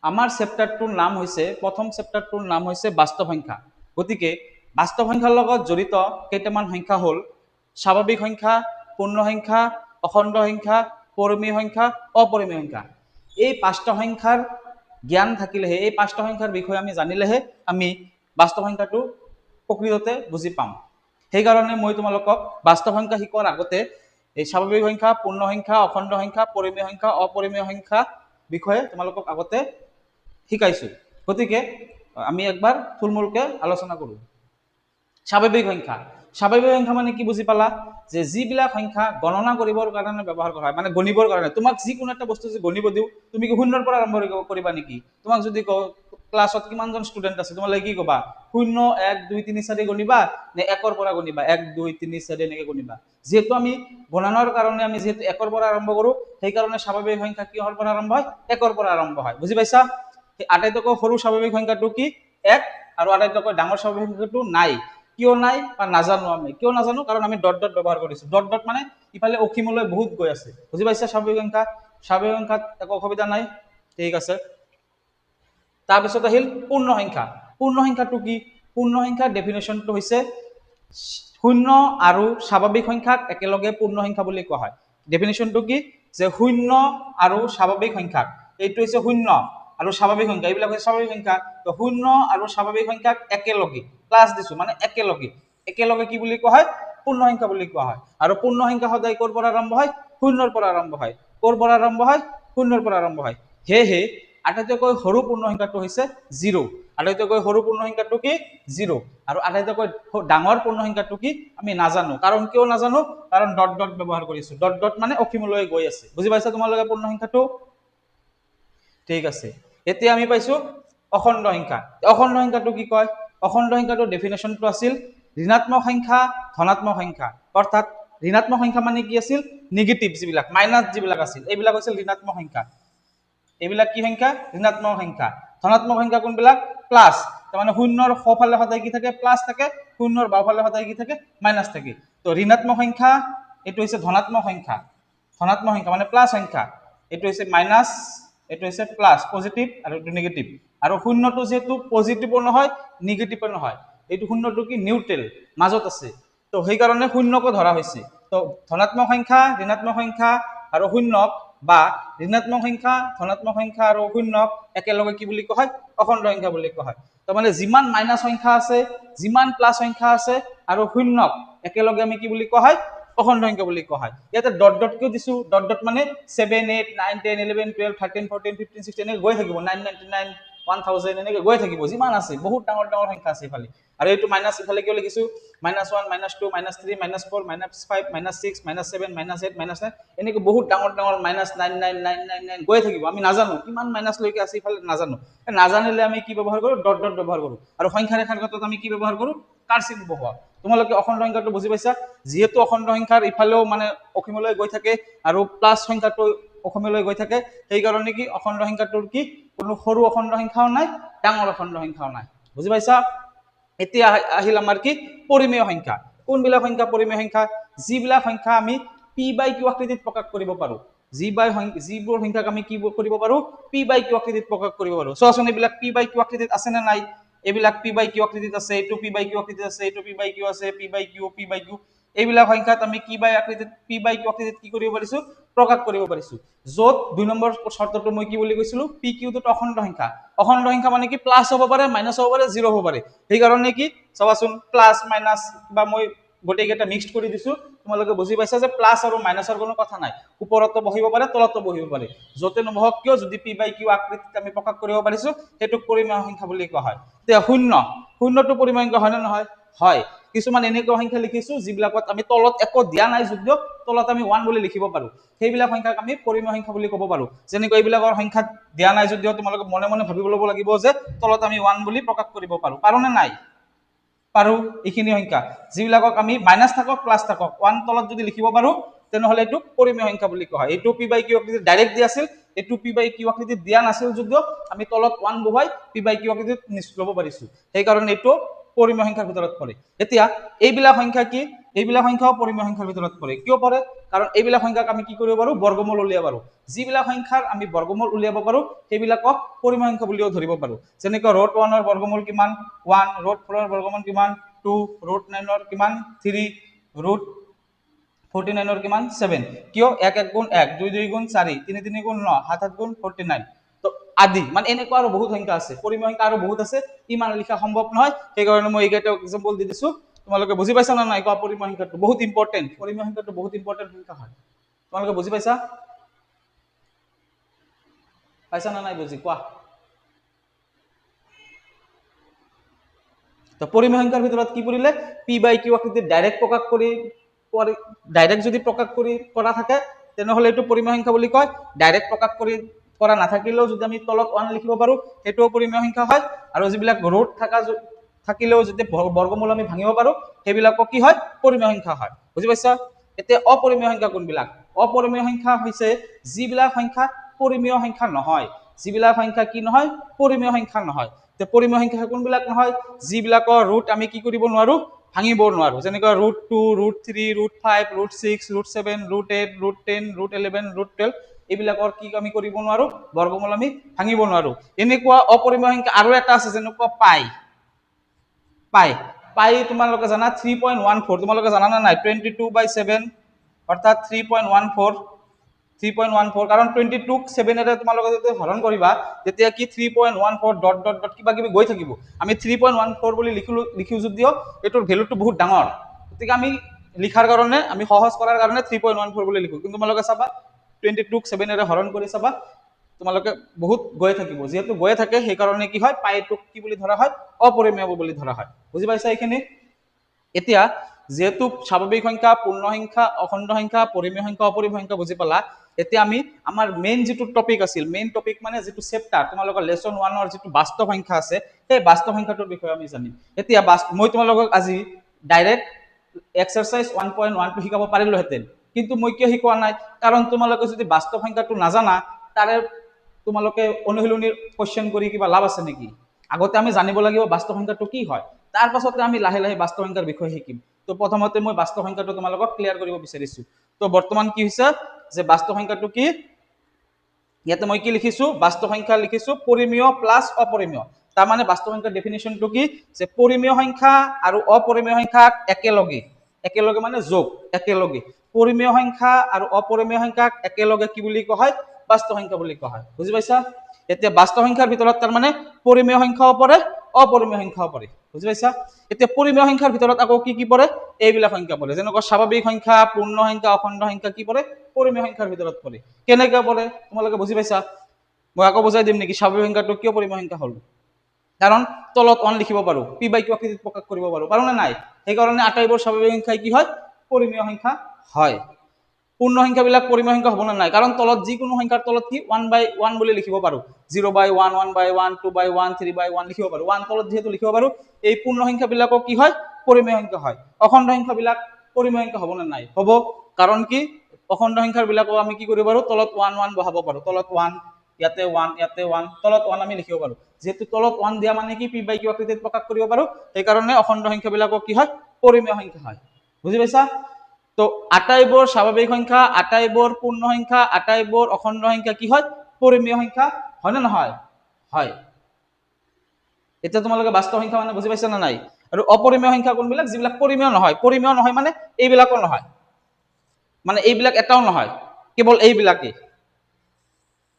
আমাৰ চেপ্টাৰটোৰ নাম হৈছে প্ৰথম চেপ্টাৰটোৰ নাম হৈছে বাস্তৱ সংখ্যা গতিকে বাস্তৱ সংখ্যাৰ লগত জড়িত কেইটামান সংখ্যা হ'ল স্বাভাৱিক সংখ্যা পূৰ্ণ সংখ্যা অখণ্ড সংখ্যা পৰিমেয় সংখ্যা অপৰিমেয় সংখ্যা এই পাঁচটা সংখ্যাৰ জ্ঞান থাকিলেহে এই পাঁচটা সংখ্যাৰ বিষয়ে আমি জানিলেহে আমি বাস্তৱ সংখ্যাটো প্ৰকৃততে বুজি পাম সেই কাৰণে মই তোমালোকক বাস্তৱ সংখ্যা শিকোৱাৰ আগতে এই স্বাভাৱিক সংখ্যা পূৰ্ণ সংখ্যা অখণ্ড সংখ্যা পৰিমেয় সংখ্যা অপৰিমেয় সংখ্যা বিষয়ে তোমালোকক আগতে শিকাইছো গতিকে আমি একবাৰ থুলমূলকৈ আলোচনা কৰো স্বাভাৱিক সংখ্যা মানে কি বুজি পালা যে যিবিলাক সংখ্যা গণনা কৰিবৰ কাৰণে ব্যৱহাৰ কৰা হয় মানে গণিবৰ কাৰণে তোমাক যিকোনো এটা বস্তু যে গণিব দিও তুমি কি শূন্যৰ পৰা আৰম্ভ কৰিবা নেকি তোমাক যদি ক্লাছত কিমানজন ষ্টুডেন্ট আছে তোমালৈ কি কবা 0 1 2 3 4 গণিবা নে 1 ৰ পৰা গণিবা 1 2 3 4 এনেকৈ গণিবা যেহেতু আমি গণনাৰ কাৰণে আমি যেহেতু 1 ৰ পৰা আৰম্ভ কৰো সেই কাৰণে স্বাভাৱিক সংখ্যা কিহৰ পৰা আৰম্ভ হয় 1 ৰ পৰা আৰম্ভ হয় বুজি পাইছা আটাইতকৈ সৰু স্বাভাৱিক সংখ্যাটো কি 1 আৰু আটাইতকৈ ডাঙৰ স্বাভাৱিক সংখ্যাটো নাই কিয় নাই বা নাজানো আমি কিয় নাজানো কাৰণ আমি ডট ডট ব্যৱহাৰ কৰিছো ডট ডট মানে ইফালে অসীমলৈ বহুত গৈ আছে বুজি পাইছা স্বাভাৱিক সংখ্যাত একো অসুবিধা নাই ঠিক আছে তাৰ পিছত আহিল পূৰ্ণ সংখ্যাটো কি পূৰ্ণ সংখ্যাৰ ডেফিনেশ্যনটো হৈছে শূন্য আৰু স্বাভাৱিক সংখ্যাক একেলগে পূৰ্ণ সংখ্যা বুলি কোৱা হয় ডেফিনেশ্যনটো কি যে শূন্য আৰু স্বাভাৱিক সংখ্যাক এইটো হৈছে শূন্য আৰু স্বাভাৱিক সংখ্যা এইবিলাক হৈছে স্বাভাৱিক সংখ্যা তো শূন্য আৰু স্বাভাৱিক সংখ্যাক একেলগে প্লাস দিছো মানে একেলগে কি বুলি কোৱা হয় পূৰ্ণ সংখ্যা বুলি কোৱা হয় আৰু পূৰ্ণ সংখ্যা সদায় ক'ৰ পৰা আৰম্ভ হয় শূন্যৰ পৰা আৰম্ভ হয় ক'ৰ পৰা আৰম্ভ হয় শূন্যৰ পৰা আৰম্ভ হয় হে আটাইতকৈ সৰু পূৰ্ণ সংখ্যাটো হৈছে 0 আটাইতকৈ সৰু পূৰ্ণ সংখ্যাটো কি 0 আৰু আটাইতকৈ ডাঙৰ পূৰ্ণ সংখ্যাটো কি আমি নাজানো কাৰণ কিয় নাজানো কাৰণ ডট ডট ব্যৱহাৰ কৰিছো ডট ডট মানে অসীমলৈ গৈ আছে বুজি পাইছা তোমালোকে পূৰ্ণ সংখ্যাটো ঠিক আছে এতিয়া আমি পাইছো অখণ্ড সংখ্যাটো কি কয় অখণ্ড সংখ্যাটো ডেফিনেশ্যনটো আছিল ঋণাত্মক সংখ্যা ধনাত্মক সংখ্যা অৰ্থাৎ ঋণাত্মক সংখ্যা মানে কি আছিল নেগেটিভ যিবিলাক মাইনাস যিবিলাক আছিল এইবিলাক আছিল ঋণাত্মক সংখ্যা এইবিলাক কি সংখ্যা ঋণাত্মক সংখ্যা ধনাত্মক সংখ্যা কোনবিলাক প্লাস তাৰ মানে শূন্যৰ সোঁফালে সদায় কি থাকে প্লাস থাকে শূন্যৰ বাওঁফালে সদায় কি থাকে মাইনাস থাকে তো ঋণাত্মক সংখ্যা এটো হৈছে ধনাত্মক সংখ্যা মানে প্লাস সংখ্যা এটো হৈছে মাইনাস এটো হৈছে প্লাস পজিটিভ আৰু এটো নেগেটিভ আৰু শূন্যটো যেহেতু পজিটিভও নহয় নেগেটিভও নহয় এইটো শূন্যটো কি নিউট্ৰেল মাজত আছে তো সেই কাৰণে শূন্যক ধৰা হৈছে তো ধনাত্মক সংখ্যা ঋণাত্মক সংখ্যা আৰু শূন্যক বা ঋণাত্মক সংখ্যা ধনাত্মক সংখ্যা আৰু শূন্যক একেলগে কি বুলি কোৱা হয় অখণ্ড সংখ্যা বুলি কোৱা হয় তো মানে যিমান মাইনাস সংখ্যা আছে যিমান প্লাস সংখ্যা আছে আৰু শূন্যক একেলগে আমি কি বুলি কোৱা হয় অখণ্ড সংখ্যা বুলি কোৱা হয় ইয়াতে ডট ডট কিয় দিছো ডট ডট মানে 7 8 9 10 11 12 13 14 15 16 এনেকৈ গৈ থাকিব 999 1000 এনেকৈ গৈ থাকিব যিমান আছে বহুত ডাঙৰ সংখ্যা আছে ইফালে আৰু এইটো মাইনাস ইফালে কিয় লিখিছো -1 -2 -3 -4 -5 -6 -7 -8 -9 এনেকৈ বহুত ডাঙৰ -99999 গৈ থাকিব আমি নাজানো কিমান মাইনাস লৈকে আছে ইফালে নাজানিলে আমি কি ব্যৱহাৰ কৰো ডট ডট ব্যৱহাৰ কৰো আৰু সংখ্যা ৰেখাৰ ক্ষেত্ৰত আমি কি ব্যৱহাৰ কৰো কাৰ্চিন বহুৱা তোমালোকে অখণ্ড সংখ্যাটো বুজি পাইছা যেহেতু অখণ্ড সংখ্যাৰ ইফালেও মানে অসীমলৈ গৈ থাকে আৰু প্লাস সংখ্যাটো অসীমলৈ গৈ থাকে সেই কাৰণে কি অখণ্ড সংখ্যাটোৰ কি কোনো সৰু অখণ্ড সংখ্যাও নাই ডাঙৰ অখণ্ড সংখ্যাও নাই বুজি পাইছা এতিয়া আহিল আমাৰ কি পৰিমেয় সংখ্যা কোনবিলাক সংখ্যা পৰিমেয় সংখ্যা যিবিলাক সংখ্যা আমি পি বাই কিউ আকৃতিত প্ৰকাশ কৰিব পাৰো যিবোৰ সংখ্যাক আমি কি কৰিব পাৰো পি বাই কিউ আকৃতিত প্ৰকাশ কৰিব পাৰো চোৱাচোন এইবিলাক পি বাই কিউ আকৃতিত আছে নে নাই এইবিলাক পি বাই কিউ আকৃতিত আছে এইটো পি বাই কিউ আকৃতিত আছে এইটো পি বাই কিউ আছে পি বাই কিউ এইবিলাক সংখ্যাত আমি কি বাই আকৃতিত পি বাই কিউ আকৃতিত কি কৰিব পাৰিছো প্ৰকাশ কৰিব পাৰিছো যত 2 নম্বৰ শৰ্তটো মই কি বুলি কৈছিলো পি কিউ টো অখণ্ড সংখ্যা মানে কি প্লাস হ'ব পাৰে মাইনাস হ'ব পাৰে জিৰ' হ'ব পাৰে সেই কাৰণে কি চাবাচোন প্লাস মাইনাস বা মই গোটেইকেইটা মিক্সড কৰি দিছো তোমালোকে বুজি পাইছা যে প্লাস আৰু মাইনাসৰ কোনো কথা নাই ওপৰতো বহিব পাৰে তলতো বহিব পাৰে যতে নহওক কিয় যদি পি বাই কিউ আকৃতিত আমি প্ৰকাশ কৰিব পাৰিছো সেইটো পৰিমেয় সংখ্যা বুলি কোৱা হয় তে শূন্যটো পৰিমেয় সংখ্যা হয় নে নহয় হয় কিছুমান এনেকুৱা সংখ্যা লিখিছো যিবিলাকত আমি তলত একো দিয়া নাই যদিও তলত আমি 1 বুলি লিখিব পাৰো সেইবিলাক সংখ্যাক আমি পৰিমেয় সংখ্যা বুলি ক'ব পাৰো যেনেকৈ এইবিলাকৰ সংখ্যা দিয়া নাই যদিও তোমালোকে মনে মনে ভাবিব ল'ব লাগিব যে তলত আমি 1 বুলি প্ৰকাশ কৰিব পাৰো নে নাই পাৰো এইখিনি সংখ্যা যিবিলাকক আমি মাইনাস থাকক প্লাস থাকক 1 তলত যদি লিখিব পাৰো তেনেহলে এইটো পৰিমেয় সংখ্যা বুলি কোৱা হয় এইটো পি বাই কিউ আকৃতিত ডাইৰেক্ট দিয়া আছিল এইটো পি বাই কিউ আকৃতিত দিয়া নাছিল যদিও আমি তলত 1 বহাই পি বাই কিউ আকৃতিত ল'ব পাৰিছো সেই কাৰণে এইটো পৰিমেয় সংখ্যাৰ ভিতৰত পৰে এতিয়া এইবিলাক সংখ্যা কি এইবিলাক সংখ্যাও পৰিমেয় সংখ্যাৰ ভিতৰত পৰে কিয় পৰে কাৰণ এইবিলাক সংখ্যাক আমি কি কৰিব পাৰো বৰ্গমূল উলিয়াব পাৰো যিবিলাক সংখ্যাৰ আমি বৰ্গমূল উলিয়াব পাৰো সেইবিলাকক পৰিমেয় সংখ্যা বুলিও ধৰিব পাৰো যেনেকৈ ৰুট 1 ৰ বৰ্গমূল কিমান 1 ৰুট 4 ৰ বৰ্গমূল কিমান 2 ৰুট 9 ৰ কিমান 3 ৰুট 49 ৰ কিমান 7 কিয় 1 1 গুণ 1 2 2 গুণ 4 3 3 গুণ 9 7 7 গুণ 49 তো আদি মানে এনেকুৱা আৰু বহুত সংখ্যা আছে পৰিমেয় সংখ্যা আৰু বহুত আছে ইমান লিখা সম্ভৱ নহয় সেই কাৰণে মই এইকেইটা এক্সাম্পল দি দিছো তোমালোকে বুজি পাইছা না নাই কোৱা পৰিমেয় সংখ্যাটো বহুত ইম্পৰ্টেন্ট পৰিমেয় সংখ্যাটো বহুত ইম্পৰ্টেন্ট সংখ্যা হয় তোমালোকে বুজি পাইছা না নাই বুজি কোৱা তো পৰিমেয় সংখ্যাৰ ভিতৰত কি পৰিলে পি বাই কিউ আকৃতিত ডাইৰেক্ট প্ৰকাশ কৰি ডাইৰেক্ট যদি প্ৰকাশ কৰি কৰা থাকে তেনেহলে এইটো পৰিমেয় সংখ্যা বুলি কয় ডাইৰেক্ট প্ৰকাশ কৰি কৰা নাথাকিলেও যদি আমি তলত 1 লিখিব পাৰো সেইটো পৰিমেয় সংখ্যা হয় আৰু যিবিলাক ৰুট থাকিলেও যদি বৰ্গমূল আমি ভাঙিব পাৰো সেইবিলাকক কি হয় পৰিমেয় সংখ্যা হয় বুজি পাইছা এতিয়া অপৰিমেয় সংখ্যা কোনবিলাক অপৰিমেয় সংখ্যা হৈছে যিবিলাক সংখ্যা পৰিমেয় সংখ্যা নহয় যিবিলাক সংখ্যা কি নহয় পৰিমেয় সংখ্যা নহয় তে পৰিমেয় সংখ্যা কোনবিলাক নহয় যিবিলাকৰ ৰুট আমি কি কৰিব নোৱাৰো ভাঙিব নোৱাৰো যেনেকৈ root 2 root 3 root 5 root 6 root 7 root 8 root 10 root 11 root 12 এইবিলাকৰ কি আমি কৰিব নোৱাৰো বৰ্গমূল আমি ভাঙিব নোৱাৰো এনেকুৱা অপৰিমেয় সংখ্যা আৰু এটা আছে যেনেকুৱা পাই তোমালোকে জানা 3.14 তোমালোকে জানা না নাই 22/7 অৰ্থাৎ 3.14 কাৰণ 22 ক 7 এৰে তোমালোকে যদি হৰণ কৰিবা তেতিয়া কি 3.14 ডট ডট ডট কিবা কিবি গৈ থাকিব আমি 3.14 বুলি লিখিও যদিও এটোৰ ভ্যালুটো বহুত ডাঙৰ গতিকে আমি লিখাৰ কাৰণে আমি সহজ কৰাৰ কাৰণে 3.14 বুলি লিখো কিন্তু তোমালোকে চাবা 22 ক 7 এৰে হৰণ কৰি চাবা তোমালোকে বহুত গৈ থাকিব যেহেতু গৈ থাকে সেই কাৰণে কি হয় পাইটোক কি বুলি ধৰা হয় অপৰিমেয় বুলি ধৰা হয় বুজি পাইছা এইখিনি এতিয়া যেহেতু স্বাভাৱিক সংখ্যা পূৰ্ণ সংখ্যা অখণ্ড সংখ্যা পৰিমেয় সংখ্যা অপৰিমেয় সংখ্যা বুজি পালা এতিয়া আমি আমাৰ মেইন যেটো টপিক আছিল মেইন টপিক মানে যেটো চেপ্টাৰ তোমালোকৰ লেসন 1 ৰ যেটো বাস্তৱ সংখ্যা আছে সেই বাস্তৱ সংখ্যাটোৰ বিষয়ে আমি জানিম এতিয়া মই তোমালোকক আজি ডাইৰেক্ট এক্সাৰসাইজ 1.1 টো শিকাব পাৰিলোহেতেন কিন্তু মই কিয় শিকোৱা নাই কাৰণ তোমালোকে যদি বাস্তৱ সংখ্যাটো নাজানা তাৰে তোমালোকে অনুশীলনীৰ কোৱেশ্চন কৰি কিবা লাভ আছে নেকি আগতে আমি জানিব লাগিব বাস্তৱ সংখ্যাটো কি হয় তাৰ পাছতে আমি লাহে লাহে বাস্তৱ সংখ্যাৰ বিষয়ে শিকিম তো প্ৰথমতে মই বাস্তৱ সংখ্যাটো তোমালোকক ক্লিয়াৰ কৰিব বিচাৰিছো তো বৰ্তমান কি হৈছে যে বাস্তৱ সংখ্যাটো কি ইয়াতে মই কি লিখিছো বাস্তৱ সংখ্যা লিখিছো পৰিমেয় প্লাস অপৰিমেয় তাৰ মানে বাস্তৱ সংখ্যাৰ ডেফিনিশনটো কি যে পৰিমেয় সংখ্যা আৰু অপৰিমেয় সংখ্যা একেলগে মানে যোগ একেলগে পৰিমেয় সংখ্যা আৰু অপৰিমেয় সংখ্যাক একেলগে কি বুলি কোৱা হয় বাস্তৱ সংখ্যা বুলি কোৱা হয় বুজি পাইছা এতিয়া বাস্তৱ সংখ্যাৰ ভিতৰত তাৰ মানে পৰিমেয় সংখ্যাও পৰে অপৰিমেয় সংখ্যাও পৰে বুজি পাইছা এতিয়া পৰিমেয় সংখ্যাৰ ভিতৰত আকৌ কি পৰে এইবিলাক সংখ্যা পৰে যেনেকৈ স্বাভাৱিক সংখ্যা পূৰ্ণ সংখ্যা অখণ্ড সংখ্যা কি পৰে পৰিমেয় সংখ্যাৰ ভিতৰত পৰে কেনেকৈ পৰে তোমালোকে বুজি পাইছা মই আকৌ বুজাই দিম নেকি স্বাভাৱিক সংখ্যাটো কিয় পৰিমেয় সংখ্যা হ'ল কাৰণ তলত 1 লিখিব পাৰো পি বাই কিউ আকৃতিত প্ৰকাশ কৰিব পাৰো না নাই সেই কাৰণে আটাইবোৰ স্বাভাৱিক সংখ্যা কি হয় পৰিমেয় সংখ্যা হয় পূৰ্ণ সংখ্যাবিলাক পৰিমেয় সংখ্যা হ'ব না নাই কাৰণ তলত যিকোনো সংখ্যাৰ তলত কি 1/1 বুলি লিখিব পাৰো 0/1 1/1 2/1 3/1 লিখিব পাৰো 1 তলত যেহেতু লিখিব পাৰো এই পূৰ্ণ সংখ্যাবিলাকক কি হয় পৰিমেয় সংখ্যা হয় অখণ্ড সংখ্যাবিলাক পৰিমেয় সংখ্যা হ'ব না নাই হ'ব কাৰণ কি অখণ্ড সংখ্যাবিলাকক আমি কি কৰিব পাৰো তলত 1 1 বহাব পাৰো তলত 1 ইয়াতে 1 তলত 1 আমি লিখিব পাৰো যেহেতু তলত 1 দিয়া মানে কি পি বাই কিউ আকৃতিত প্ৰকাশ কৰিব পাৰো সেই কাৰণে অখণ্ড সংখ্যাবিলাকক কি হয় পৰিমেয় সংখ্যা হয় বুজি পাইছা তো আটাইবোৰ স্বাভাৱিক সংখ্যা, আটাইবোৰ পূৰ্ণ সংখ্যা, আটাইবোৰ অখণ্ড সংখ্যা কি হয়? পৰিমেয় সংখ্যা হয় নে নহয়? হয়। এতিয়া তোমালোকে বাস্তৱ সংখ্যা মানে বুজি পাইছা নে নাই? আৰু অপৰিমেয় সংখ্যা কোনবিলাক? যিবিলাক পৰিমেয় নহয়। পৰিমেয় নহয় মানে এইবিলাকো নহয়, মানে এইবিলাক এটাও নহয়, কেৱল এইবিলাকেই।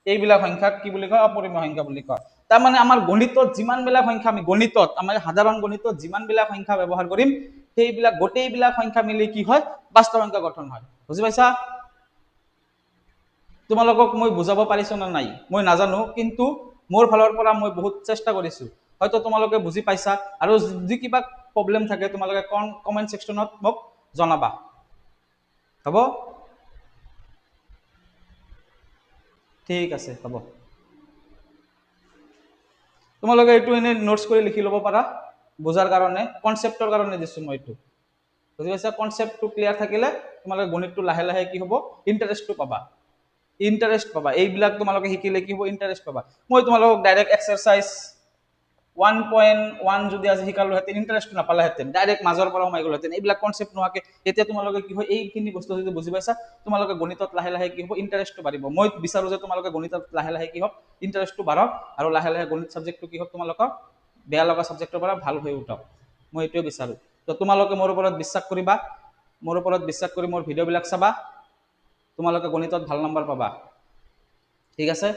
এইবিলাক সংখ্যাক কি বুলি কয়? অপৰিমেয় সংখ্যা বুলি কয়। তাৰমানে আমাৰ গণিতত যিমানবিলাক সংখ্যা আমি গণিতত আমাৰ সাধাৰণ গণিতত যিমানবিলাক সংখ্যা ব্যৱহাৰ কৰিম, সেইবিলাক গোটেইবিলাক সংখ্যা মিলি কি হয়? বাস্তৱ সংখ্যা গঠন হয়। বুজি পাইছা? তোমালোকক মই বুজাব পাৰিছো না নাই মই নাজানো, কিন্তু মোৰ ফালৰ পৰা মই বহুত চেষ্টা কৰিছো। হয়তো তোমালোকে বুজি পাইছা, আৰু যদি কিবা প্ৰব্লেম থাকে তোমালোকে কমেন্ট সেকশনত মোক জনাবা। হ'ব? ঠিক আছে, হ'ব। তোমালোকে এইটো এনে নোটছ কৰি লিখি ল'ব পাৰা, বুজাৰ কাৰণে, কনচেপ্টৰ কাৰণে দিছো মই এইটো। বুজি পাইছা? কনচেপ্টটো ক্লিয়াৰ থাকিলে তোমালোকে গণিতটো লাহে লাহে কি হ'ব? ইণ্টাৰেষ্টটো পাবা। ইণ্টাৰেষ্ট পাবা। এইবিলাক তোমালোকে শিকিলে কি হ'ব? ইণ্টাৰেষ্ট পাবা। মই তোমালোকক ডাইৰেক্ট এক্সাৰচাইজ 1.1 যদি আজি শিকালোহেঁতেন, ইণ্টাৰেষ্টটো নাপালাহেঁতেন, ডাইৰেক্ট মাজৰ পৰা সোমাই গ'লহেঁতেন। এইবিলাক কনচেপ্ট নোহোৱাকে এতিয়া তোমালোকে কি হয়? এইখিনি বস্তু যদি বুজি পাইছা, তোমালোকে গণিতত লাহে লাহে কি হ'ব? ইণ্টাৰেষ্টটো বাঢ়িব। মই বিচাৰো যে তোমালোকে গণিতত লাহে লাহে কি হওক? ইণ্টাৰেষ্টটো বাঢ়ক, আৰু লাহে লাহে গণিত ছাবজেক্টটো কি হওক? তোমালোকৰ বেয়া লগা ছাবজেক্টৰ পৰা ভাল হৈ উঠক। মই এইটোৱে বিচাৰো। তো তোমালোকে মোৰ ওপৰত বিশ্বাস কৰিবা, মোৰ ওপৰত বিশ্বাস কৰি মোৰ ভিডিঅ'বিলাক চাবা, তোমালোকে গণিতত ভাল নম্বৰ পাবা। ঠিক আছে?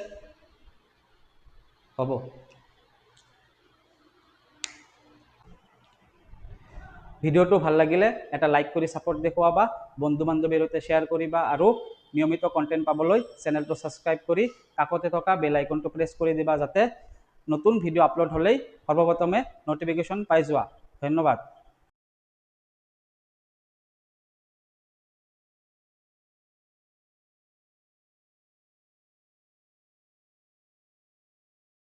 হ'ব। ভিডিঅ'টো ভাল লাগিলে এটা লাইক কৰি ছাপোৰ্ট দেখুৱাবা, বন্ধু বান্ধৱীৰ সৈতে শ্বেয়াৰ কৰিবা, আৰু নিয়মিত কণ্টেণ্ট পাবলৈ চেনেলটো ছাবস্ক্ৰাইব কৰি কাষতে থকা বেল আইকনটো প্ৰেছ কৰি দিবা, যাতে নতুন ভিডিঅ' আপলোড হ'লেই সৰ্বপ্ৰথমে নটিফিকেশ্যন পাই যোৱা। ধন্যবাদ।